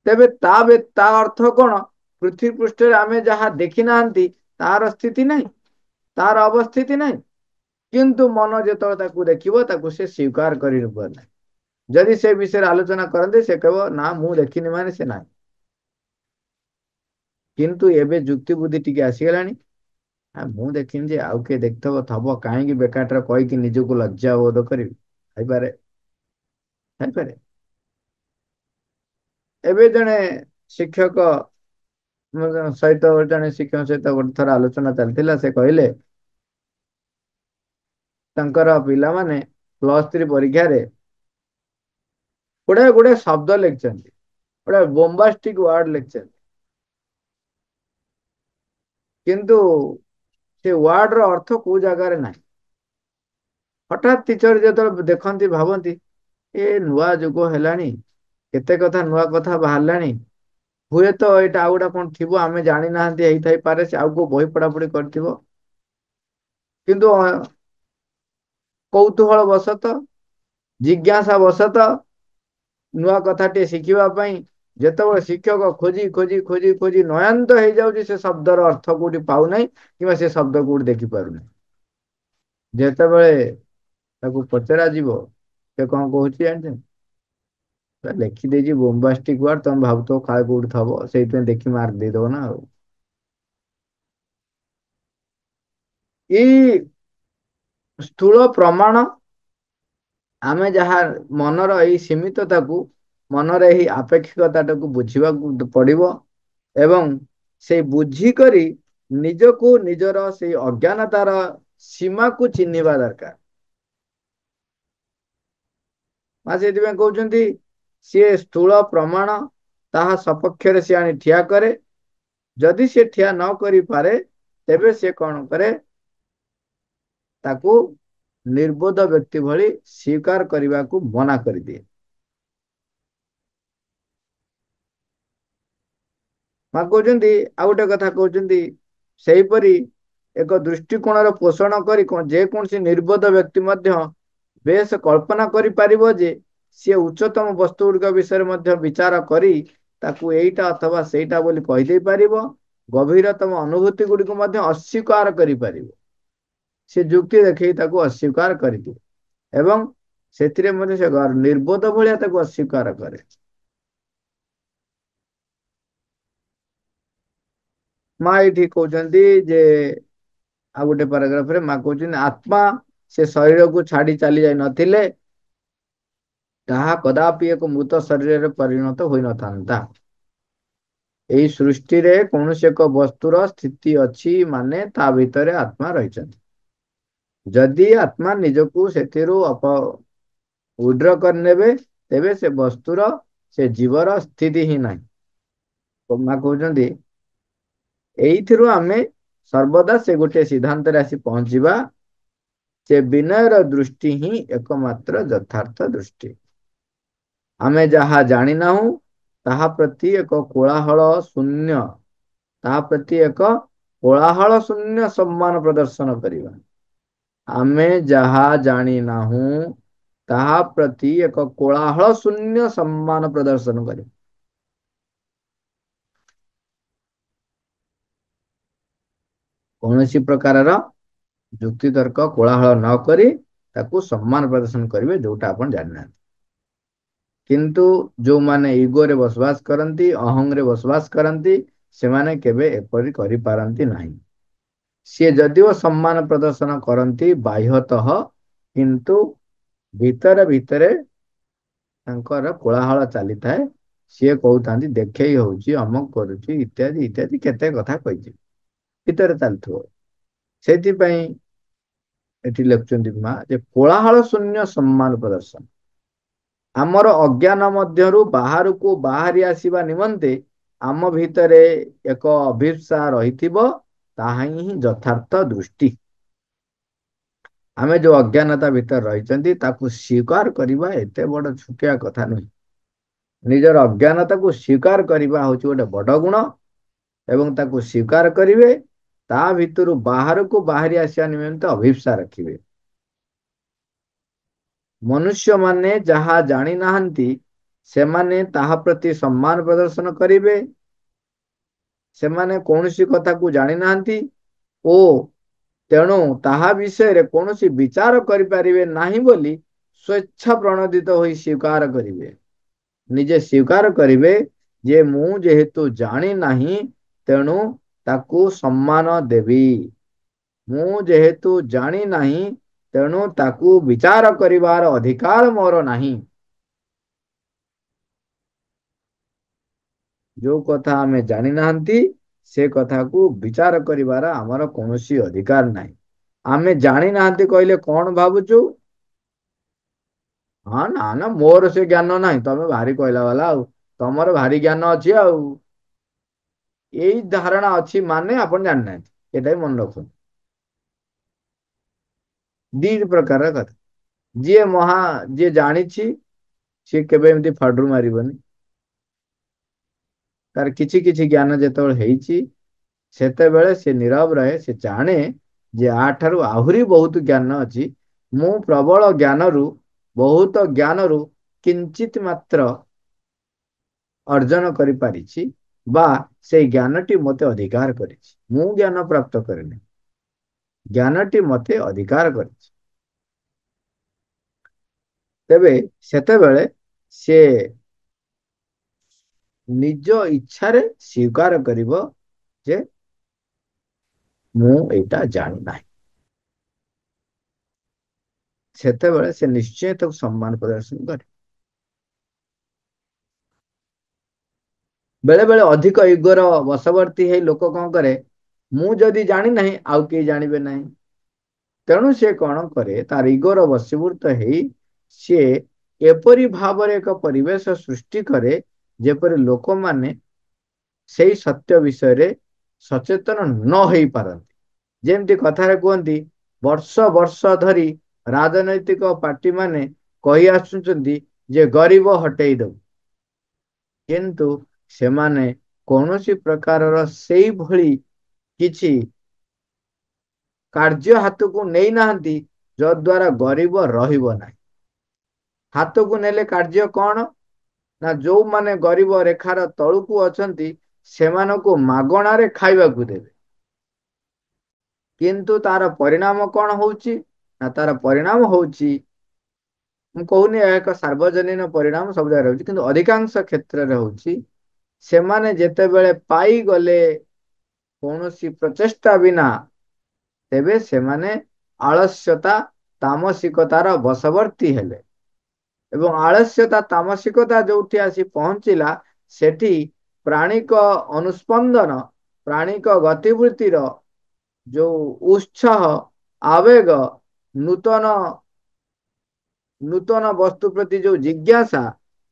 ତେବେ ତା ଅର୍ଥ କଣ? ପୃଥିବୀ ପୃଷ୍ଠରେ ଆମେ ଯାହା ଦେଖି ନାହାନ୍ତି ତାର ସ୍ଥିତି ନାହିଁ, ତାର ଅବସ୍ଥିତି ନାହିଁ। କିନ୍ତୁ ମନ ଯେତେବେଳେ ତାକୁ ଦେଖିବ, ତାକୁ ସେ ସ୍ୱୀକାର କରିବ ନାହିଁ। ଯଦି ସେ ବିଷୟରେ ଆଲୋଚନା କରନ୍ତି, ସେ କହିବ ନା ମୁଁ ଦେଖିନି ମାନେ ସେ ନାହିଁ। କିନ୍ତୁ ଏବେ ଯୁକ୍ତି ବୁଦ୍ଧି ଟିକେ ଆସିଗଲାଣି। ମୁଁ ଦେଖିନି ଯେ ଆଉ କିଏ ଦେଖିଥିବ ଥବ, କାହିଁକି ବେକାରଟାରେ କହିକି ନିଜକୁ ଲଜ୍ଜା ବୋଧ କରିବି। ହେଇପାରେ, ହେଇପାରେ। ଏବେ ଜଣେ ଶିକ୍ଷକ ସହିତ, ଜଣେ ଶିକ୍ଷକ ସହିତ ଗୋଟେ ଥର ଆଲୋଚନା ଚାଲିଥିଲା। ସେ କହିଲେ ତାଙ୍କର ପିଲାମାନେ +3 ପରୀକ୍ଷାରେ ଗୁଡାଏ ଗୁଡାଏ ଶବ୍ଦ ଲେଖିଛନ୍ତି, ଗୁଡାଏ ବୋମ୍ବାଷ୍ଟିକ ୱାର୍ଡ ଲେଖିଛନ୍ତି। କିନ୍ତୁ ସେ ୱାର୍ଡ ର ଅର୍ଥ କୋଉ ଜାଗାରେ ନାହିଁ। ହଠାତ୍ ଟିଚର ଯେତେବେଳେ ଦେଖନ୍ତି, ଭାବନ୍ତି ଏ ନୂଆ ଯୁଗ ହେଲାଣି, କେତେ କଥା ନୂଆ କଥା ବାହାରିଲାଣି, ହୁଏତ ଏଇଟା ଆଉ ଗୋଟେ କଣ ଥିବ, ଆମେ ଜାଣିନାହାନ୍ତି, ହେଇଥାଇପାରେ ସେ ଆଉ କୋଉ ବହି ପଢାପଢି କରିଥିବ। କିନ୍ତୁ କୌତୁହଳ ବଶତଃ, ଜିଜ୍ଞାସା ବଶତଃ ନୂଆ କଥାଟିଏ ଶିଖିବା ପାଇଁ ଯେତେବେଳେ ଶିକ୍ଷକ ଖୋଜି ଖୋଜି ଖୋଜି ଖୋଜି ନୟାନ୍ତ ହେଇଯାଉଛି, ସେ ଶବ୍ଦର ଅର୍ଥ କୋଉଠି ପାଉନାହିଁ, କିମ୍ବା ସେ ଶବ୍ଦ କୋଉଠି ଦେଖି ପାରୁନାହିଁ। ଯେତେବେଳେ ତାକୁ ପଚରା ଯିବ, ସେ କଣ କହୁଛି ଜାଣିଛନ୍ତି? ଲେଖିଦେଇଛି ବୋମ୍ବାଷ୍ଟିକ ୱାର୍ଡ, ତମେ ଭାବୁଥିବ କାଳେ କୋଉଠି ଥବ, ସେଇଥିପାଇଁ ଦେଖି ମାର୍କ ଦେଇଦବ ନା ଆଉ। ଏଇ ସ୍ଥୂଳ ପ୍ରମାଣ, ଆମେ ଯାହା ମନର ଏଇ ସୀମିତତାକୁ, ମନର ଏହି ଆପେକ୍ଷିକତାଟାକୁ ବୁଝିବାକୁ ପଡିବ। ଏବଂ ସେଇ ବୁଝିକରି ନିଜକୁ, ନିଜର ସେଇ ଅଜ୍ଞାନତାର ସୀମାକୁ ଚିହ୍ନିବା ଦରକାର। ସେଇଥିପାଇଁ କହୁଛନ୍ତି ସିଏ ସ୍ଥୂଳ ପ୍ରମାଣ, ତାହା ସପକ୍ଷରେ ସିଏ ଆଣି ଠିଆ କରେ। ଯଦି ସେ ଠିଆ ନ କରିପାରେ, ତେବେ ସେ କଣ କରେ? ତାକୁ ନିର୍ବୋଧ ବ୍ୟକ୍ତି ଭଳି ସ୍ୱୀକାର କରିବାକୁ ମନା କରିଦିଏ। କହୁଛନ୍ତି ଆଉ ଗୋଟେ କଥା କହୁଛନ୍ତି, ସେହିପରି ଏକ ଦୃଷ୍ଟିକୋଣର ପୋଷଣ କରି ଯେକୌଣସି ନିର୍ବୋଧ ବ୍ୟକ୍ତି ମଧ୍ୟ ବେଶ କଳ୍ପନା କରିପାରିବ ଯେ ସିଏ ଉଚ୍ଚତମ ବସ୍ତୁ ଗୁଡିକ ବିଷୟରେ ମଧ୍ୟ ବିଚାର କରି ତାକୁ ଏଇଟା ଅଥବା ସେଇଟା ବୋଲି କହିଦେଇ ପାରିବ। ଗଭୀରତମ ଅନୁଭୂତି ଗୁଡିକୁ ମଧ୍ୟ ଅସ୍ୱୀକାର କରିପାରିବ। ସେ ଯୁକ୍ତି ଦେଖେଇ ତାକୁ ଅସ୍ୱୀକାର କରିଦିଏ ଏବଂ ସେଥିରେ ମଧ୍ୟ ସେ ନିର୍ବୋଧ ଭଳିଆ ତାକୁ ଅସ୍ୱୀକାର କରେ। ମା ଏଇଠି କହୁଛନ୍ତି ଯେ, ଆଉ ଗୋଟେ ପାରାଗ୍ରାଫରେ ମା କହୁଛନ୍ତି, ଆତ୍ମା ସେ ଶରୀରକୁ ଛାଡି ଚାଲି ଯାଇ ନଥିଲେ ତାହା କଦାପି ଏକ ମୃତ ଶରୀରରେ ପରିଣତ ହୋଇନଥାନ୍ତା। ଏଇ ସୃଷ୍ଟିରେ କୌଣସି ଏକ ବସ୍ତୁର ସ୍ଥିତି ଅଛି, ମାନେ ତା ଭିତରେ ଆତ୍ମା ରହିଛନ୍ତି। ଯଦି ଆତ୍ମା ନିଜକୁ ସେଥିରୁ ଉଡ୍ର କରିନେବେ, ତେବେ ସେ ବସ୍ତୁର, ସେ ଜୀବର ସ୍ଥିତି ହିଁ ନାହିଁ। ମା କହୁଛନ୍ତି ଏଇଥିରୁ ଆମେ ସର୍ବଦା ସେ ଗୋଟେ ସିଦ୍ଧାନ୍ତରେ ଆସି ପହଞ୍ଚିବା ଯେ ବିନୟର ଦୃଷ୍ଟି ହିଁ ଏକମାତ୍ର ଯଥାର୍ଥ ଦୃଷ୍ଟି। ଆମେ ଯାହା ଜାଣିନାହୁଁ ତାହା ପ୍ରତି ଏକ କୋଳାହଳ ଶୂନ୍ୟ, ତାହା ପ୍ରତି ଏକ କୋଳାହଳ ଶୂନ୍ୟ ସମ୍ମାନ ପ୍ରଦର୍ଶନ କରିବା। ଆମେ ଯାହା ଜାଣି ନାହୁଁ ତାହା ପ୍ରତି ଏକ କୋଳାହଳ ଶୂନ୍ୟ ସମ୍ମାନ ପ୍ରଦର୍ଶନ କରିବା। କୌଣସି ପ୍ରକାରର ଯୁକ୍ତି ତର୍କ କୋଳାହଳ ନ କରି ତାକୁ ସମ୍ମାନ ପ୍ରଦର୍ଶନ କରିବେ, ଯୋଉଟା ଆପଣ ଜାଣିନାହାନ୍ତି। କିନ୍ତୁ ଯୋଉମାନେ ଇଗୋରେ ବସବାସ କରନ୍ତି, ଅହଂରେ ବସବାସ କରନ୍ତି, ସେମାନେ କେବେ ଏପରି କରିପାରନ୍ତି ନାହିଁ। ସିଏ ଯଦିଓ ସମ୍ମାନ ପ୍ରଦର୍ଶନ କରନ୍ତି ବାହ୍ୟତଃ, କିନ୍ତୁ ଭିତରେ ଭିତରେ ତାଙ୍କର କୋଳାହଳ ଚାଲିଥାଏ। ସିଏ କହୁଥାନ୍ତି ଦେଖେଇ ହଉଛି, ଅମକ କରୁଛି, ଇତ୍ୟାଦି ଇତ୍ୟାଦି କେତେ କଥା କହିଛି, ଭିତରେ ଚାଲିଥିବ। ସେଥିପାଇଁ ଏଠି ଲେଖୁଛନ୍ତି ମା ଯେ କୋଳାହଳ ଶୂନ୍ୟ ସମ୍ମାନ ପ୍ରଦର୍ଶନ ଆମର ଅଜ୍ଞାନ ମଧ୍ୟରୁ ବାହାରକୁ ବାହାରି ଆସିବା ନିମନ୍ତେ ଆମ ଭିତରେ ଏକ ଅଭିପ୍ସା ରହିଥିବ, ତାହା ହିଁ ଯଥାର୍ଥ ଦୃଷ୍ଟି। ଆମେ ଯୋଉ ଅଜ୍ଞାନତା ଭିତରେ ରହିଛନ୍ତି ତାକୁ ସ୍ୱୀକାର କରିବା ଏତେ ବଡ ଛୋଟିଆ କଥା ନୁହେଁ। ନିଜର ଅଜ୍ଞାନତାକୁ ସ୍ୱୀକାର କରିବା ହଉଛି ଗୋଟେ ବଡ ଗୁଣ ଏବଂ ତାକୁ ସ୍ୱୀକାର କରିବେ, ତା ଭିତରୁ ବାହାରକୁ ବାହାରି ଆସିବା ନିମନ୍ତେ ଅଭିପ୍ସା ରଖିବେ। ମନୁଷ୍ୟମାନେ ଯାହା ଜାଣିନାହାନ୍ତି ସେମାନେ ତାହା ପ୍ରତି ସମ୍ମାନ ପ୍ରଦର୍ଶନ କରିବେ। ସେମାନେ କୌଣସି କଥାକୁ ଜାଣିନାହାନ୍ତି ଓ ତେଣୁ ତାହା ବିଷୟରେ କୌଣସି ବିଚାର କରିପାରିବେ ନାହିଁ ବୋଲି ସ୍ୱେଚ୍ଛା ପ୍ରଣୋଦିତ ହୋଇ ସ୍ୱୀକାର କରିବେ। ନିଜେ ସ୍ୱୀକାର କରିବେ ଯେ ମୁଁ ଯେହେତୁ ଜାଣି ନାହିଁ ତେଣୁ ତାକୁ ସମ୍ମାନ ଦେବି। ମୁଁ ଯେହେତୁ ଜାଣି ନାହିଁ ତେଣୁ ତାକୁ ବିଚାର କରିବାର ଅଧିକାର ମୋର ନାହିଁ। ଯୋଉ କଥା ଆମେ ଜାଣିନାହାନ୍ତି ସେ କଥାକୁ ବିଚାର କରିବାର ଆମର କୌଣସି ଅଧିକାର ନାହିଁ। ଆମେ ଜାଣିନାହାନ୍ତି କହିଲେ କଣ ଭାବୁଛୁ? ହଁ ନା ନା ମୋର ସେ ଜ୍ଞାନ ନାହିଁ, ତମେ ଭାରି କହିଲା ବାଲା, ଆଉ ତମର ଭାରି ଜ୍ଞାନ ଅଛି ଆଉ। ଏଇ ଧାରଣା ଅଛି ମାନେ ଆପଣ ଜାଣିନାହାନ୍ତି, ଏଟା ବି ମନେ ରଖନ୍ତୁ। ଦି ପ୍ରକାର କଥା। ଯିଏ ଜାଣିଛି ସିଏ କେବେ ଏମିତି ଫାଡରୁ ମାରିବନି। ତାର କିଛି କିଛି ଜ୍ଞାନ ଯେତେବେଳେ ହେଇଛି ସେତେବେଳେ ସେ ନୀରବ ରହେ, ସେ ଜାଣେ ଯେ ଆଠାରୁ ଆହୁରି ବହୁତ ଜ୍ଞାନ ଅଛି। ମୁଁ ପ୍ରବଳ ଜ୍ଞାନରୁ ବହୁତ ଜ୍ଞାନରୁ କିଞ୍ଚିତ ମାତ୍ର ଅର୍ଜନ କରିପାରିଛି ବା ସେଇ ଜ୍ଞାନଟି ମୋତେ ଅଧିକାର କରିଛି। ମୁଁ ଜ୍ଞାନ ପ୍ରାପ୍ତ କରିନି, ଜ୍ଞାନଟି ମୋତେ ଅଧିକାର କରିଛି। ତେବେ ସେତେବେଳେ ସେ ନିଜ ଇଚ୍ଛାରେ ସ୍ୱୀକାର କରିବ ଯେ ମୁଁ ଏଇଟା ଜାଣିନାହିଁ। ସେତେବେଳେ ସେ ନିଶ୍ଚୟ ତାକୁ ସମ୍ମାନ ପ୍ରଦର୍ଶନ କରେ। ବେଳେ ବେଳେ ଅଧିକ ଇଗୋର ବଶବର୍ତ୍ତୀ ହେଇ ଲୋକ କଣ କରେ, ମୁଁ ଯଦି ଜାଣିନାହିଁ ଆଉ କେହି ଜାଣିବେ ନାହିଁ। ତେଣୁ ସେ କଣ କରେ, ତାର ଇଗୋର ବଶୀଭୂତ ହେଇ ସିଏ ଏପରି ଭାବରେ ଏକ ପରିବେଶ ସୃଷ୍ଟି କରେ ଯେପରି ଲୋକମାନେ ସେଇ ସତ୍ୟ ବିଷୟରେ ସଚେତନ ନ ହେଇପାରନ୍ତି। ଯେମିତି କଥାରେ କୁହନ୍ତି, ବର୍ଷ ବର୍ଷ ଧରି ରାଜନୈତିକ ପାର୍ଟି ମାନେ କହି ଆସୁଛନ୍ତି ଯେ ଗରିବ ହଟେଇ ଦବୁ, କିନ୍ତୁ ସେମାନେ କୌଣସି ପ୍ରକାରର ସେଇଭଳି କିଛି କାର୍ଯ୍ୟ ହାତକୁ ନେଇନାହାନ୍ତି ଯଦ୍ୱାରା ଗରିବ ରହିବ ନାହିଁ। ହାତକୁ ନେଲେ କାର୍ଯ୍ୟ କଣ ନା, ଯୋଉମାନେ ଗରିବ ରେଖାର ତଳକୁ ଅଛନ୍ତି ସେମାନଙ୍କୁ ମାଗଣାରେ ଖାଇବାକୁ ଦେବେ। କିନ୍ତୁ ତାର ପରିଣାମ କଣ ହଉଛି ନା, ତାର ପରିଣାମ ହଉଛି, ମୁଁ କହୁନି ଏହା ଏକ ସାର୍ବଜନୀନ ପରିଣାମ ସବୁ ଜାଗାରେ ରହୁଛି, କିନ୍ତୁ ଅଧିକାଂଶ କ୍ଷେତ୍ରରେ ହଉଛି, ସେମାନେ ଯେତେବେଳେ ପାଇଗଲେ କୌଣସି ପ୍ରଚେଷ୍ଟା ବିନା, ତେବେ ସେମାନେ ଆଳସ୍ୟତା ତାମସିକତାର ବଶବର୍ତ୍ତୀ ହେଲେ। ଏବଂ ଆଳସ୍ୟତା ତାମସିକତା ଯୋଉଠି ଆସି ପହଞ୍ଚିଲା ସେଠି ପ୍ରାଣିକ ଅନୁସ୍ପନ୍ଦନ, ପ୍ରାଣିକ ଗତିବୃତ୍ତିର ଯୋଉ ଉତ୍ସାହ, ଆବେଗ, ନୂତନ ବସ୍ତୁ ପ୍ରତି ଯୋଉ ଜିଜ୍ଞାସା,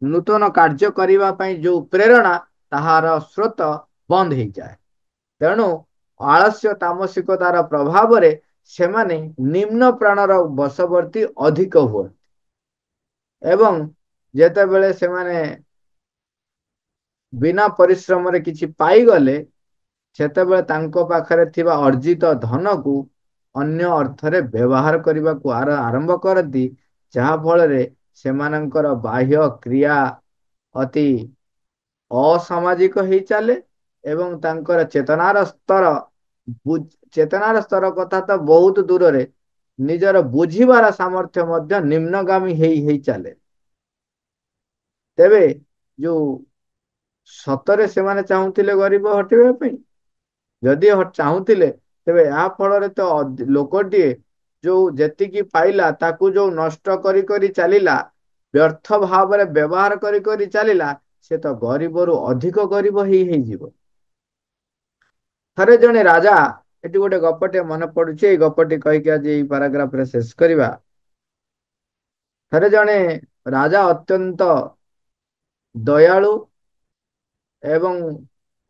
ନୂତନ କାର୍ଯ୍ୟ କରିବା ପାଇଁ ଯୋଉ ପ୍ରେରଣା, ତାହାର ସ୍ରୋତ ବନ୍ଦ ହେଇଯାଏ। ତେଣୁ ଆଳସ୍ୟ ତାମସିକତାର ପ୍ରଭାବରେ ସେମାନେ ନିମ୍ନ ପ୍ରାଣର ବଶବର୍ତ୍ତୀ ଅଧିକ ହୁଅନ୍ତି। ଏବଂ ଯେତେବେଳେ ସେମାନେ ବିନା ପରିଶ୍ରମରେ କିଛି ପାଇଗଲେ ସେତେବେଳେ ତାଙ୍କ ପାଖରେ ଥିବା ଅର୍ଜିତ ଧନକୁ ଅନ୍ୟ ଅର୍ଥରେ ବ୍ୟବହାର କରିବାକୁ ଆରମ୍ଭ କରନ୍ତି, ଯାହା ଫଳରେ ସେମାନଙ୍କର ବାହ୍ୟ କ୍ରିୟା ଅତି ଅସାମାଜିକ ହେଇ ଚାଲେ ଏବଂ ତାଙ୍କର ଚେତନାର ସ୍ତର କଥା ତ ବହୁତ ଦୂରରେ, ନିଜର ବୁଝିବାର ସାମର୍ଥ୍ୟ ମଧ୍ୟ ନିମ୍ନଗାମୀ ହେଇ ହେଇ ଚାଲେ। ତେବେ ଯୋଉ ସତରେ ସେମାନେ ଚାହୁଁଥିଲେ ଗରିବ ହଟେଇବା ପାଇଁ, ଯଦି ଚାହୁଁଥିଲେ ତେବେ ଏହା ଫଳରେ ତ ଲୋକଟିଏ ଯୋଉ ଯେତିକି ପାଇଲା ତାକୁ ଯୋଉ ନଷ୍ଟ କରି କରି ଚାଲିଲା, ବ୍ୟର୍ଥ ଭାବରେ ବ୍ୟବହାର କରି କରି ଚାଲିଲା, ସେ ତ ଗରିବରୁ ଅଧିକ ଗରିବ ହେଇଯିବ। ଥରେ ଜଣେ ରାଜା ଏଠି ଗୋଟେ ଗପଟେ ମନେ ପଡୁଛି, ଏଇ ଗପଟି କହିକି ଆଜି ଏଇ ପାରାଗ୍ରାଫରେ ଶେଷ କରିବା। ଥରେ ଜଣେ ରାଜା ଅତ୍ୟନ୍ତ ଦୟାଳୁ ଏବଂ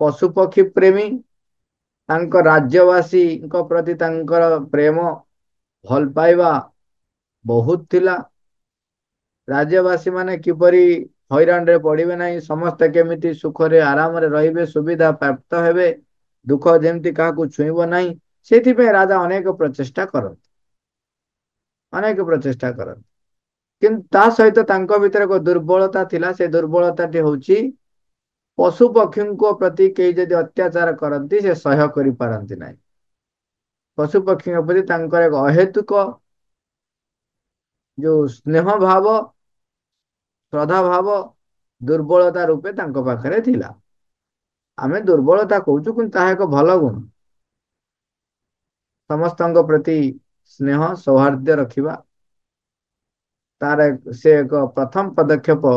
ପଶୁପକ୍ଷୀ ପ୍ରେମୀ। ତାଙ୍କ ରାଜ୍ୟବାସୀଙ୍କ ପ୍ରତି ତାଙ୍କର ପ୍ରେମ ଭଲ ପାଇବା ବହୁତ ଥିଲା। ରାଜ୍ୟବାସୀ ମାନେ କିପରି ହଇରାଣରେ ପଡିବେ ନାହିଁ, ସମସ୍ତେ କେମିତି ସୁଖରେ ଆରାମରେ ରହିବେ, ସୁବିଧା ପ୍ରାପ୍ତ ହେବେ, ଦୁଃଖ ଯେମିତି କାହାକୁ ଛୁଇଁବ ନାହିଁ, ସେଥିପାଇଁ ରାଜା ଅନେକ ପ୍ରଚେଷ୍ଟା କରନ୍ତି, ଅନେକ ପ୍ରଚେଷ୍ଟା କରନ୍ତି। କିନ୍ତୁ ତା ସହିତ ତାଙ୍କ ଭିତରେ ଏକ ଦୁର୍ବଳତା ଥିଲା। ସେ ଦୁର୍ବଳତାଟି ହଉଛି ପଶୁ ପକ୍ଷୀଙ୍କ ପ୍ରତି କେହି ଯଦି ଅତ୍ୟାଚାର କରନ୍ତି ସେ ସହ୍ୟ କରିପାରନ୍ତି ନାହିଁ। ପଶୁ ପକ୍ଷୀଙ୍କ ପ୍ରତି ତାଙ୍କର ଏକ ଅହେତୁକ ଯୋଉ ସ୍ନେହ ଭାବ, ଶ୍ରଦ୍ଧା ଭାବ ଦୁର୍ବଳତା ରୂପେ ତାଙ୍କ ପାଖରେ ଥିଲା। ଆମେ ଦୁର୍ବଳତା କହୁଛୁ କିନ୍ତୁ ତାହା ଏକ ଭଲ ଗୁଣ। ସମସ୍ତଙ୍କ ପ୍ରତି ସ୍ନେହ ସୌହାର୍ଦ୍ଦ୍ୟ ରଖିବା ତାର ସେ ଏକ ପ୍ରଥମ ପଦକ୍ଷେପ।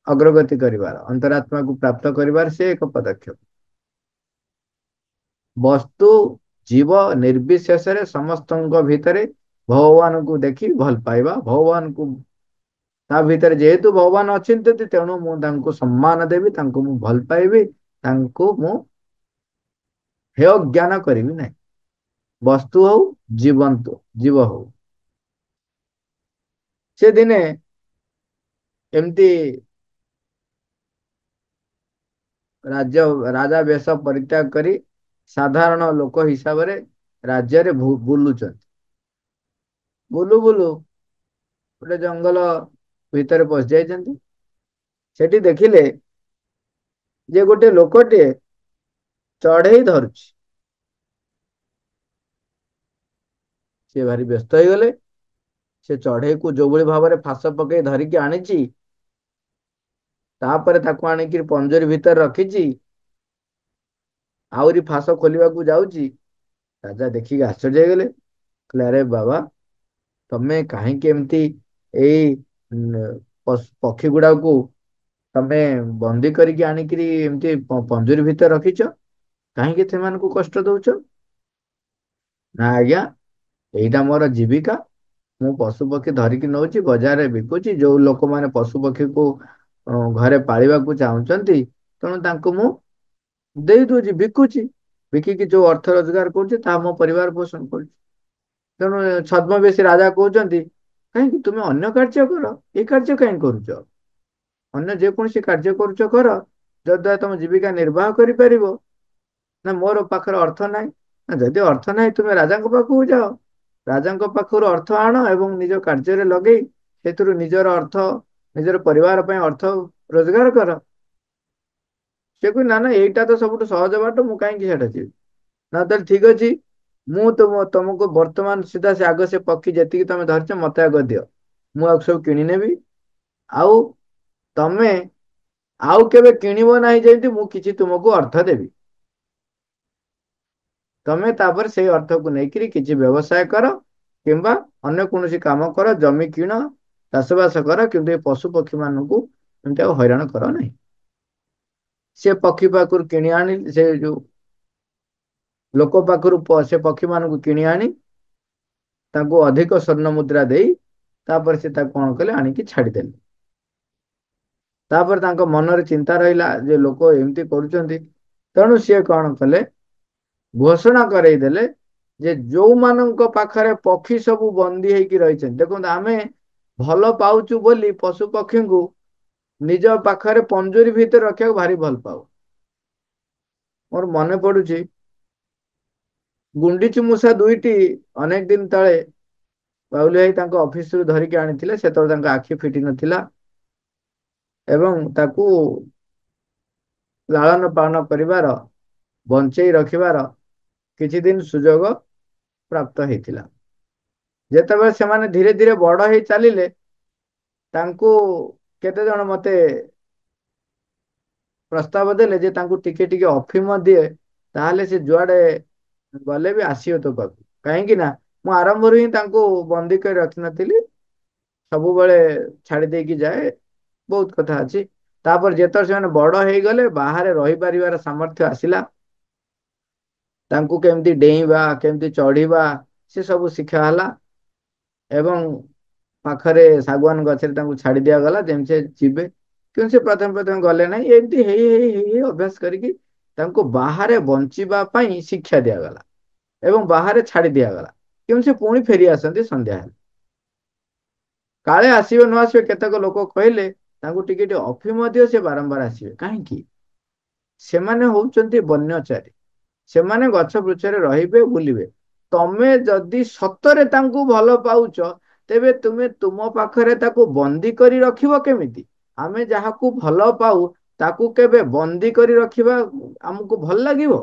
ଅଗ୍ରଗତି କରିବାର, ଅନ୍ତରାତ୍ମାକୁ ପ୍ରାପ୍ତ କରିବାର ସେ ଏକ ପଦକ୍ଷେପ। ବସ୍ତୁ ଜୀବ ନିର୍ବିଶେଷରେ ସମସ୍ତଙ୍କ ଭିତରେ ଭଗବାନଙ୍କୁ ଦେଖି ଭଲ ପାଇବା, ଭଗବାନଙ୍କୁ ତା ଭିତରେ ଯେହେତୁ ଭଗବାନ ଅଛନ୍ତି ତେଣୁ ମୁଁ ତାଙ୍କୁ ସମ୍ମାନ ଦେବି, ତାଙ୍କୁ ମୁଁ ଭଲ ପାଇବି, ତାଙ୍କୁ ମୁଁ ହେୟ ଜ୍ଞାନ କରିବି ନାହିଁ। ବସ୍ତୁ ହଉ ଜୀବ ହଉ। ସେ ଦିନେ ଏମିତି ରାଜା ବେଶ ପରିତ୍ୟାଗ କରି ସାଧାରଣ ଲୋକ ହିସାବରେ ରାଜ୍ୟରେ ବୁଲୁଛନ୍ତି। ବୁଲୁ ବୁଲୁ ଗୋଟେ ଜଙ୍ଗଲ ଭିତରେ ପଶି ଯାଇଛନ୍ତି। ସେଠି ଦେଖିଲେ ଯେ ଗୋଟେ ଲୋକଟିଏ ଚଢେଇ ଧରୁଛି। ସେ ଭାରି ବ୍ୟସ୍ତ ହେଇଗଲେ। ସେ ଚଢେଇକୁ ଯୋଉଭଳି ଭାବରେ ଫାସ ପକେଇ ଧରିକି ଆଣିଛି, ତାପରେ ତାକୁ ଆଣିକି ପଞ୍ଜୁରୀ ଭିତରେ ରଖିଛି, ଆହୁରି ଫାସ ଖୋଲିବାକୁ ଯାଉଛି। ରାଜା ଦେଖିକି ଆଶ୍ଚର୍ଯ୍ୟ ହେଇଗଲେ। କହିଲେ, ଆରେ ବାବା, ତମେ କାହିଁକି ଏମିତି ଏଇ ପକ୍ଷୀ ଗୁଡାକୁ ତମେ ବନ୍ଦୀ କରିକି ଆଣିକିରି ଏମିତି ପଞ୍ଜୁରୀ ଭିତରେ ରଖିଛ? କାହିଁକି ସେମାନଙ୍କୁ କଷ୍ଟ ଦଉଛ? ନା ଆଜ୍ଞା, ଏଇଟା ମୋର ଜୀବିକା। ମୁଁ ପଶୁ ପକ୍ଷୀ ଧରିକି ନଉଛି, ବଜାରରେ ବିକୁଛି। ଯୋଉ ଲୋକମାନେ ପଶୁ ପକ୍ଷୀକୁ ଘରେ ପାଳିବାକୁ ଚାହୁଁଛନ୍ତି, ତେଣୁ ତାଙ୍କୁ ମୁଁ ଦେଇ ଦଉଛି, ବିକୁଛି। ବିକିକି ଯୋଉ ଅର୍ଥ ରୋଜଗାର କରୁଛି ତାହା ମୋ ପରିବାର ପୋଷଣ କରୁଛି। ତେଣୁ ଛଦ୍ମବେଶୀ ରାଜା କହୁଛନ୍ତି, କାହିଁକି ତୁମେ ଅନ୍ୟ କାର୍ଯ୍ୟ କର, ଏ କାର୍ଯ୍ୟ କାହିଁକି କରୁଛ? ଅନ୍ୟ ଯେକୌଣସି କାର୍ଯ୍ୟ କରୁଛ କର, ଯଦ୍ୱାରା ତମ ଜୀବିକା ନିର୍ବାହ କରିପାରିବ। ନା ମୋର ପାଖରେ ଅର୍ଥ ନାହିଁ। ନା ଯଦି ଅର୍ଥ ନାହିଁ ତୁମେ ରାଜାଙ୍କ ପାଖକୁ ଯାଅ, ରାଜାଙ୍କ ପାଖରୁ ଅର୍ଥ ଆଣ ଏବଂ ନିଜ କାର୍ଯ୍ୟରେ ଲଗେଇ ସେଥିରୁ ନିଜର ଅର୍ଥ, ନିଜର ପରିବାର ପାଇଁ ଅର୍ଥ ରୋଜଗାର କର। ସେ କହିଲେ, ନା ନା, ଏଇଟା ତ ସବୁଠୁ ସହଜ ବାଟ, ମୁଁ କାହିଁକି ସେଟା ଯିବି? ନା ତାହେଲେ ଠିକ ଅଛି, ମୁଁ ତମକୁ ବର୍ତ୍ତମାନ ସୁଦ୍ଧା ସେ ଆଗ ସେ ପକ୍ଷୀ ଯେତିକି ତମେ ଧରିଛ ମତେ ଆଗ ଦିଅ, ମୁଁ ଆକୁ ସବୁ କିଣି ନେବି। ଆଉ ତମେ ଆଉ କେବେ କିଣିବ ନାହିଁ, ଯେମିତି ମୁଁ କିଛି ତୁମକୁ ଅର୍ଥ ଦେବି। ତମେ ତାପରେ ସେଇ ଅର୍ଥକୁ ନେଇକରି କିଛି ବ୍ୟବସାୟ କର କିମ୍ବା ଅନ୍ୟ କୌଣସି କାମ କର, ଜମି କିଣ, ଚାଷବାସ କର, କିନ୍ତୁ ଏ ପଶୁ ପକ୍ଷୀ ମାନଙ୍କୁ ଏମିତି ଆଉ ହଇରାଣ କର ନାହିଁ। ସେ ପକ୍ଷୀ ପାଖରୁ କିଣି ଆଣି, ସେ ଯୋଉ ଲୋକ ପାଖରୁ ସେ ପକ୍ଷୀ ମାନଙ୍କୁ କିଣି ଆଣି ତାଙ୍କୁ ଅଧିକ ସ୍ୱର୍ଣ୍ଣ ମୁଦ୍ରା ଦେଇ ତାପରେ ସେ ତାକୁ କଣ କଲେ, ଆଣିକି ଛାଡିଦେଲେ। ତାପରେ ତାଙ୍କ ମନରେ ଚିନ୍ତା ରହିଲା ଯେ ଲୋକ ଏମିତି କରୁଛନ୍ତି, ତେଣୁ ସିଏ କଣ କଲେ, ଘୋଷଣା କରେଇ ଦେଲେ ଯେ ଯୋଉମାନଙ୍କ ପାଖରେ ପକ୍ଷୀ ସବୁ ବନ୍ଦୀ ହେଇକି ରହିଛନ୍ତି, ଦେଖନ୍ତୁ ଆମେ ଭଲ ପାଉଛୁ ବୋଲି ପଶୁ ପକ୍ଷୀଙ୍କୁ ନିଜ ପାଖରେ ପଞ୍ଜୁରୀ ଭିତରେ ରଖିବାକୁ ଭାରି ଭଲ ପାଉ। ମୋର ମନେ ପଡୁଛି, ଗୁଣ୍ଡିଚି ମୂଷା ଦୁଇଟି ଅନେକ ଦିନ ତଳେ ବାଉଲି ଭାଇ ତାଙ୍କ ଅଫିସରୁ ଧରିକି ଆଣିଥିଲେ। ସେତେବେଳେ ତାଙ୍କ ଆଖି ଫିଟି ନଥିଲା ଏବଂ ତାକୁ ଲାଳନ ପାଳନ କରିବାର, ବଞ୍ଚେଇ ରଖିବାର କିଛି ଦିନ ସୁଯୋଗ ପ୍ରାପ୍ତ ହେଇଥିଲା। ଯେତେବେଳେ ସେମାନେ ଧୀରେ ଧୀରେ ବଡ ହେଇ ଚାଲିଲେ, ତାଙ୍କୁ କେତେ ଜଣ ମତେ ପ୍ରସ୍ତାବ ଦେଲେ ଯେ ତାଙ୍କୁ ଟିକେ ଟିକେ ଅଫିମ ଦିଏ, ତାହେଲେ ସେ ଯୁଆଡେ ଗଲେ ବି ଆସିବ ତୋ ପାଖକୁ। କାହିଁକି ନା ମୁଁ ଆରମ୍ଭରୁ ହିଁ ତାଙ୍କୁ ବନ୍ଦୀ କରି ରଖିନଥିଲି, ସବୁବେଳେ ଛାଡି ଦେଇକି ଯାଏ, ବହୁତ କଥା ଅଛି। ତାପରେ ଯେତେବେଳେ ସେମାନେ ବଡ ହେଇଗଲେ, ବାହାରେ ରହିପାରିବାର ସାମର୍ଥ୍ୟ ଆସିଲା, ତାଙ୍କୁ କେମିତି ଡେଇଁବା କେମିତି ଚଢିବା ସେ ସବୁ ଶିଖା ହେଲା। ଏବଂ ପାଖରେ ଶାଗୁଆନ ଗଛରେ ତାଙ୍କୁ ଛାଡି ଦିଆଗଲା ଯେମିତି ସେ ଯିବେ। କିନ୍ତୁ ସେ ପ୍ରଥମେ ପ୍ରଥମେ ଗଲେ ନାହିଁ। ଏମିତି ହେଇ ହେଇ ହେଇ ହେଇ ଅଭ୍ୟାସ କରିକି ତାଙ୍କୁ ବାହାରେ ବଞ୍ଚିବା ପାଇଁ ଶିକ୍ଷା ଦିଆଗଲା ଏବଂ ବାହାରେ ଛାଡି ଦିଆଗଲା। କିନ୍ତୁ ସେ ପୁଣି ଫେରି ଆସନ୍ତି ସନ୍ଧ୍ୟା ହେଲେ। କାଳେ ଆସିବେ ନ ଆସିବେ କେତେକ ଲୋକ କହିଲେ ତାଙ୍କୁ ଟିକେ ଟିକେ ଅଫିମ ଦିଅ ସେ ବାରମ୍ବାର ଆସିବେ। କାହିଁକି? ସେମାନେ ହଉଛନ୍ତି ବନ୍ୟଚାରୀ। ସେମାନେ ଗଛ ବୃଛରେ ରହିବେ ବୁଲିବେ। ତମେ ଯଦି ସତରେ ତାଙ୍କୁ ଭଲ ପାଉଛ ତେବେ ତୁମେ ତୁମ ପାଖରେ ତାକୁ ବନ୍ଦୀ କରି ରଖିବ କେମିତି? ଆମେ ଯାହାକୁ ଭଲ ପାଉ ତାକୁ କେବେ ବନ୍ଦୀ କରି ରଖିବା ଆମକୁ ଭଲ ଲାଗିବ?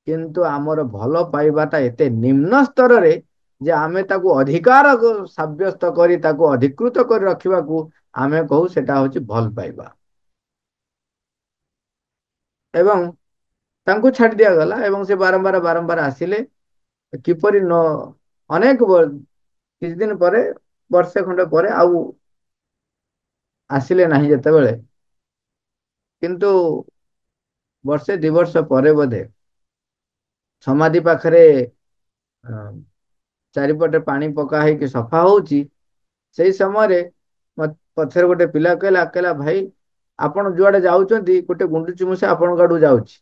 କିନ୍ତୁ ଆମର ଭଲ ପାଇବାଟା ଏତେ ନିମ୍ନ ସ୍ତରରେ ଯେ ଆମେ ତାକୁ ଅଧିକାର ସାବ୍ୟସ୍ତ କରି ତାକୁ ଅଧିକୃତ କରି ରଖିବାକୁ ଆମେ କହୁ ସେଟା ହଉଛି ଭଲ ପାଇବା। ଏବଂ ତାଙ୍କୁ ଛାଡି ଦିଆଗଲା ଏବଂ ସେ ବାରମ୍ବାର ବାରମ୍ବାର ଆସିଲେ। କିପରି ନ ଅନେକ କିଛି ଦିନ ପରେ ବର୍ଷେ ଖଣ୍ଡେ ପରେ ଆଉ ଆସିଲେ ନାହିଁ ଯେତେବେଳେ କିନ୍ତୁ ବର୍ଷେ ଦି ବର୍ଷ ପରେ ବୋଧେ ସମାଧି ପାଖରେ ଚାରିପଟେ ପାଣି ପକା ହେଇକି ସଫା ହଉଛି। ସେଇ ସମୟରେ ପଛରେ ଗୋଟେ ପିଲା କହିଲା କହିଲା ଭାଇ ଆପଣ ଯୁଆଡେ ଯାଉଛନ୍ତି ଗୋଟେ ଗୁଣ୍ଡୁଚି ମୂଷା ଆପଣଙ୍କ ଆଡକୁ ଯାଉଛି।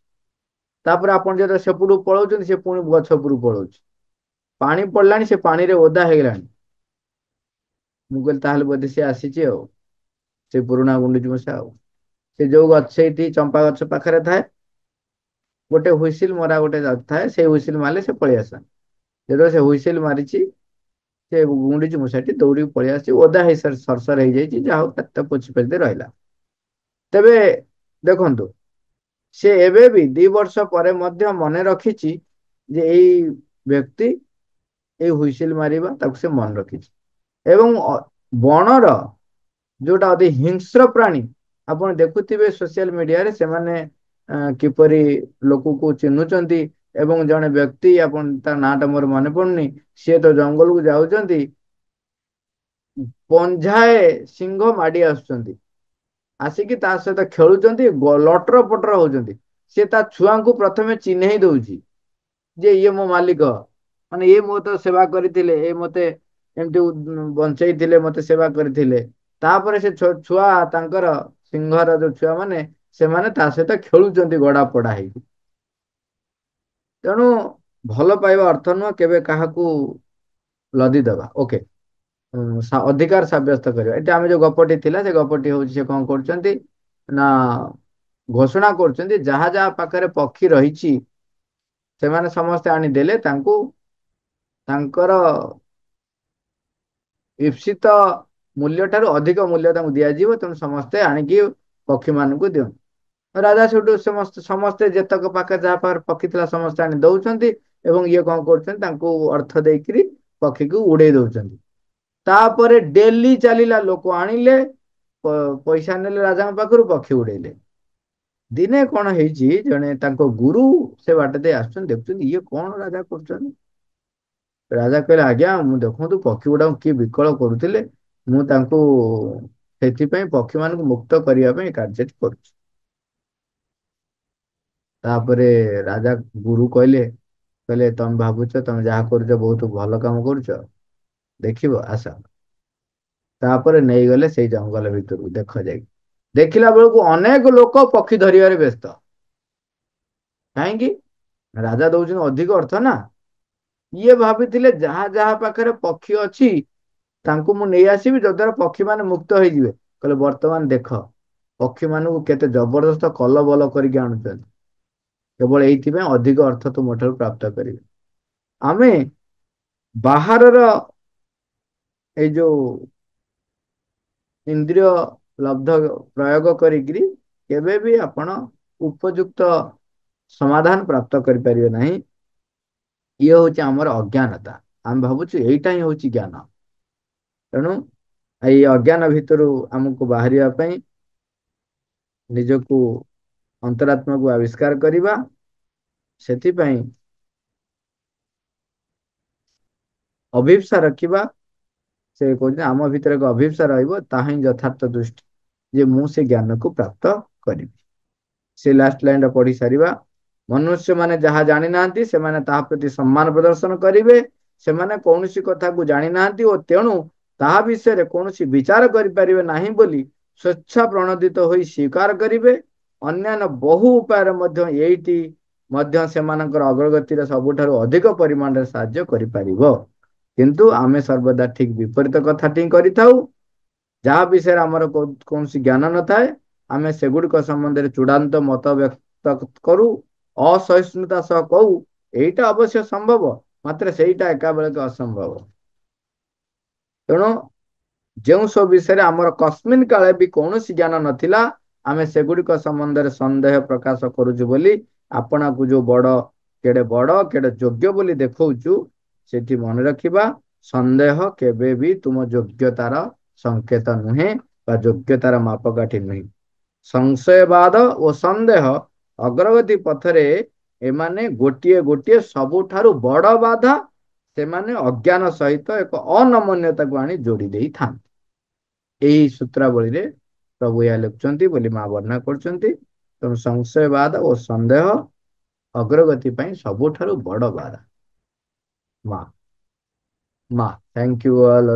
ତାପରେ ଆପଣ ଯେତେବେଳେ ସେପଟକୁ ପଳଉଛନ୍ତି ସେ ପୁଣି ଗଛ ଉପରକୁ ପଳଉଛି। ପାଣି ପଡିଲାଣି ସେ ପାଣିରେ ଓଦା ହେଇଗଲାଣି। ମୁଁ କହିଲି ତାହେଲେ ବୋଧେ ସିଏ ଆସିଛି ଆଉ ସେ ପୁରୁଣା ଗୁଣ୍ଡୁଚି ମୂଷା ଆଉ। ସେ ଯୋଉ ଗଛ ସେଇଠି ଚମ୍ପା ଗଛ ପାଖରେ ଥାଏ। ଗୋଟେ ହୁଇସିଲ ମରା ଗୋଟେ ଥାଏ ସେଇ ହୁଇସିଲ ମାରିଲେ ସେ ପଳେଇ ଆସେ। ଯେତେବେଳେ ସେ ହୁଇସିଲ ମାରିଛି ସେ ଗୁଣ୍ଡୁଚି ମୂଷାଟି ଦୌଡିକି ପଳେଇ ଆସିଛି। ଓଦା ହେଇ ସରସର ହେଇଯାଇଛି ଯାହା ହଉ ତାକୁ ପୋଛି ପାଛି ଦେଇ ରହିଲା। ତେବେ ଦେଖନ୍ତୁ ସେ ଏବେ ବି 2 ବର୍ଷ ପରେ ମଧ୍ୟ ମନେ ରଖିଛି ଯେ ଏଇ ବ୍ୟକ୍ତି ଏଇ ହୁଇସିଲ ମାରିବା ତାକୁ ସେ ମନେ ରଖିଛି। ଏବଂ ବଣର ଯୋଉଟା ଅତି ହିଂସ୍ର ପ୍ରାଣୀ ଆପଣ ଦେଖୁଥିବେ ସୋସିଆଲ ମିଡିଆରେ ସେମାନେ କିପରି ଲୋକକୁ ଚିହ୍ନୁଛନ୍ତି। ଏବଂ ଜଣେ ବ୍ୟକ୍ତି ଆପଣ ତା ନାଁ ଟା ମୋର ମନେ ପଡୁନି ସିଏ ତ ଜଙ୍ଗଲକୁ ଯାଉଛନ୍ତି ପଞ୍ଝାଏ ସିଂହ ମାଡି ଆସୁଛନ୍ତି। ଆସିକି ତା ସହିତ ଖେଳୁଛନ୍ତି ଲଟର ପଟର ହଉଛନ୍ତି। ସେ ତା ଛୁଆଙ୍କୁ ପ୍ରଥମେ ଚିହ୍ନେଇ ଦଉଛି ଯେ ଇଏ ମୋ ମାଲିକ। ମାନେ ଇଏ ମୋ ତ ସେବା କରିଥିଲେ ଇଏ ମତେ ଏମିତି ବଞ୍ଚେଇଥିଲେ ମତେ ସେବା କରିଥିଲେ। ତାପରେ ସେ ଛୁଆ ତାଙ୍କର ସିଂହର ଯୋଉ ଛୁଆ ମାନେ ସେମାନେ ତା ସହିତ ଖେଳୁଛନ୍ତି ଗଡା ପଡା ହେଇକି। ତେଣୁ ଭଲ ପାଇବା ଅର୍ଥ ନୁହଁ କେବେ କାହାକୁ ଲଦି ଦବା। ଓକେ ଅଧିକାର ସାବ୍ୟସ୍ତ କରିବା। ଏଠି ଆମେ ଯୋଉ ଗପଟି ଥିଲା ସେ ଗପଟି ହଉଛି ସେ କଣ କରୁଛନ୍ତି ନା ଘୋଷଣା କରୁଛନ୍ତି ଯାହା ଯାହା ପାଖରେ ପକ୍ଷୀ ରହିଛି ସେମାନେ ସମସ୍ତେ ଆଣିଦେଲେ ତାଙ୍କୁ ତାଙ୍କର ଇପ୍ସିତ ମୂଲ୍ୟ ଠାରୁ ଅଧିକ ମୂଲ୍ୟ ତାଙ୍କୁ ଦିଆଯିବ। ତେଣୁ ସମସ୍ତେ ଆଣିକି ପକ୍ଷୀ ମାନଙ୍କୁ ଦିଅନ୍ତି। ରାଜା ସେଠୁ ସମସ୍ତେ ଯେତେକ ପାଖରେ ଯାହା ପାଖରେ ପକ୍ଷୀ ଥିଲା ସମସ୍ତେ ଆଣି ଦଉଛନ୍ତି। ଏବଂ ଇଏ କଣ କରୁଛନ୍ତି ତାଙ୍କୁ ଅର୍ଥ ଦେଇକରି ପକ୍ଷୀକୁ ଉଡେଇ ଦଉଛନ୍ତି। ତାପରେ ଡେଲି ଚାଲିଲା ଲୋକ ଆଣିଲେ ପଇସା ନେଲେ ରାଜାଙ୍କ ପାଖରୁ ପକ୍ଷୀ ଉଡେଇଲେ। ଦିନେ କଣ ହେଇଛି ଜଣେ ତାଙ୍କ ଗୁରୁ ସେ ବାଟ ଦେଇ ଆସୁଛନ୍ତି ଦେଖୁଛନ୍ତି ଇଏ କଣ ରାଜା କରୁଛନ୍ତି। ରାଜା କହିଲେ ଆଜ୍ଞା ମୁଁ ଦେଖନ୍ତୁ ପକ୍ଷୀ ଗୁଡାକୁ କିଏ ବିକଳ କରୁଥିଲେ ମୁଁ ତାଙ୍କୁ ସେଥିପାଇଁ ପକ୍ଷୀ ମାନଙ୍କୁ ମୁକ୍ତ କରିବା ପାଇଁ କାର୍ଯ୍ୟ କରୁଛି। ତାପରେ ରାଜା ଗୁରୁ କହିଲେ କହିଲେ ତମେ ଭାବୁଛ ତମେ ଯାହା କରୁଛ ବହୁତ ଭଲ କାମ କରୁଛ ଦେଖିବ ଆସ। ତାପରେ ନେଇଗଲେ ସେଇ ଜଙ୍ଗଲ ଭିତରକୁ ଦେଖ ଯାଇକି। ଦେଖିଲା ବେଳକୁ ଅନେକ ଲୋକ ପକ୍ଷୀ ଧରିବାରେ ବ୍ୟସ୍ତ। କାହିଁକି ରାଜା ଦଉଛନ୍ତି ଅଧିକ ଅର୍ଥ ନା। ଇଏ ଭାବିଥିଲେ ଯାହା ଯାହା ପାଖରେ ପକ୍ଷୀ ଅଛି ତାଙ୍କୁ ମୁଁ ନେଇ ଆସିବି ଯଦ୍ଵାରା ପକ୍ଷୀ ମାନେ ମୁକ୍ତ ହେଇଯିବେ। କହିଲେ ବର୍ତ୍ତମାନ ଦେଖ ପକ୍ଷୀ ମାନଙ୍କୁ କେତେ ଜବରଦସ୍ତ କଲ ବଲ କରିକି ଆଣୁଛନ୍ତି। କେବଳ ଏଇଥିପାଇଁ ଅଧିକ ଅର୍ଥ ତୁମ ଠାରୁ ପ୍ରାପ୍ତ କରିବେ। ଆମେ ବାହାରର ଏଇ ଯୋଉ ଇନ୍ଦ୍ରିୟ ଲବ୍ଧ ପ୍ରୟୋଗ କରିକିରି କେବେ ବି ଆପଣ ଉପଯୁକ୍ତ ସମାଧାନ ପ୍ରାପ୍ତ କରିପାରିବେ ନାହିଁ। ଇଏ ହଉଛି ଆମର ଅଜ୍ଞାନତା। ଆମେ ଭାବୁଛୁ ଏଇଟା ହିଁ ହଉଛି ଜ୍ଞାନ। ତେଣୁ ଏଇ ଅଜ୍ଞାନ ଭିତରୁ ଆମକୁ ବାହାରିବା ପାଇଁ ନିଜକୁ ଅନ୍ତରାତ୍ମାକୁ ଆବିଷ୍କାର କରିବା। ସେଥିପାଇଁ ଅଭିପ୍ସା ରଖିବା। ସେ କହୁଛନ୍ତି ଆମ ଭିତରେ ଏକ ଅଭିପ୍ସା ରହିବ ତାହା ହିଁ ଯଥାର୍ଥ ଦୃଷ୍ଟି ଯେ ମୁଁ ସେ ଜ୍ଞାନକୁ ପ୍ରାପ୍ତ କରିବି। ସେ ଲାଷ୍ଟ ଲାଇନ ଟା ପଢି ସାରିବା। ମନୁଷ୍ୟ ମାନେ ଯାହା ଜାଣିନାହାନ୍ତି ସେମାନେ ତାହା ପ୍ରତି ସମ୍ମାନ ପ୍ରଦର୍ଶନ କରିବେ। ସେମାନେ କୌଣସି କଥାକୁ ଜାଣିନାହାନ୍ତି ଓ ତେଣୁ ତାହା ବିଷୟରେ କୌଣସି ବିଚାର କରିପାରିବେ ନାହିଁ ବୋଲି ସ୍ୱଚ୍ଛା ପ୍ରଣୋଦିତ ହୋଇ ସ୍ୱୀକାର କରିବେ। ଅନ୍ୟାନ୍ୟ ବହୁ ଉପାୟରେ ମଧ୍ୟ ଏଇଟି ମଧ୍ୟ ସେମାନଙ୍କର ଅଗ୍ରଗତିରେ ସବୁଠାରୁ ଅଧିକ ପରିମାଣରେ ସାହାଯ୍ୟ କରିପାରିବ। କିନ୍ତୁ ଆମେ ସର୍ବଦା ଠିକ ବିପରୀତ କଥାଟି କରିଥାଉ। ଯାହା ବିଷୟରେ ଆମର କୌଣସି ଜ୍ଞାନ ନଥାଏ ଆମେ ସେଗୁଡ଼ିକ ସମ୍ବନ୍ଧରେ ଚୂଡ଼ାନ୍ତ ମତ ବ୍ୟକ୍ତ କରୁ। ଅସହିଷ୍ଣୁତା ସହ କହୁ ଏଇଟା ଅବଶ୍ୟ ସମ୍ଭବ, ମାତ୍ର ସେଇଟା ଏକାବେଳକେ ଅସମ୍ଭବ। ତେଣୁ ଯେଉଁ ସବୁ ବିଷୟରେ ଆମର କସ୍ମିନ୍ କାଳେ ବି କୌଣସି ଜ୍ଞାନ ନଥିଲା ଆମେ ସେଗୁଡ଼ିକ ସମ୍ବନ୍ଧରେ ସନ୍ଦେହ ପ୍ରକାଶ କରୁଛୁ ବୋଲି ଆପଣାକୁ ଯୋଉ ବଡ କେଡେ ଯୋଗ୍ୟ ବୋଲି ଦେଖଉଛୁ, ସେଠି ମନେ ରଖିବା ସନ୍ଦେହ କେବେ ବି ତୁମ ଯୋଗ୍ୟତାର ସଂକେତ ନୁହେଁ ବା ଯୋଗ୍ୟତାର ମାପକାଠି ନୁହେଁ। ସଂଶୟବାଦ ଓ ସନ୍ଦେହ ଅଗ୍ରଗତି ପଥରେ ଏମାନେ ଗୋଟିଏ ଗୋଟିଏ ସବୁଠାରୁ ବଡ ବାଧା। ସେମାନେ ଅଜ୍ଞାନ ସହିତ ଏକ ଅନମନ୍ୟତାକୁ ଆଣି ଯୋଡି ଦେଇଥାନ୍ତି। ଏହି ସୂତ୍ରାବଳୀରେ ପ୍ରଭୁ ଏହା ଲେଖୁଛନ୍ତି ବୋଲି ମା ବର୍ଣ୍ଣନା କରୁଛନ୍ତି। ତେଣୁ ସଂଶୟବାଦ ଓ ସନ୍ଦେହ ଅଗ୍ରଗତି ପାଇଁ ସବୁଠାରୁ ବଡ ବାଧା। ମା ଥ୍ୟାଙ୍କ ୟୁ ଅଲ୍।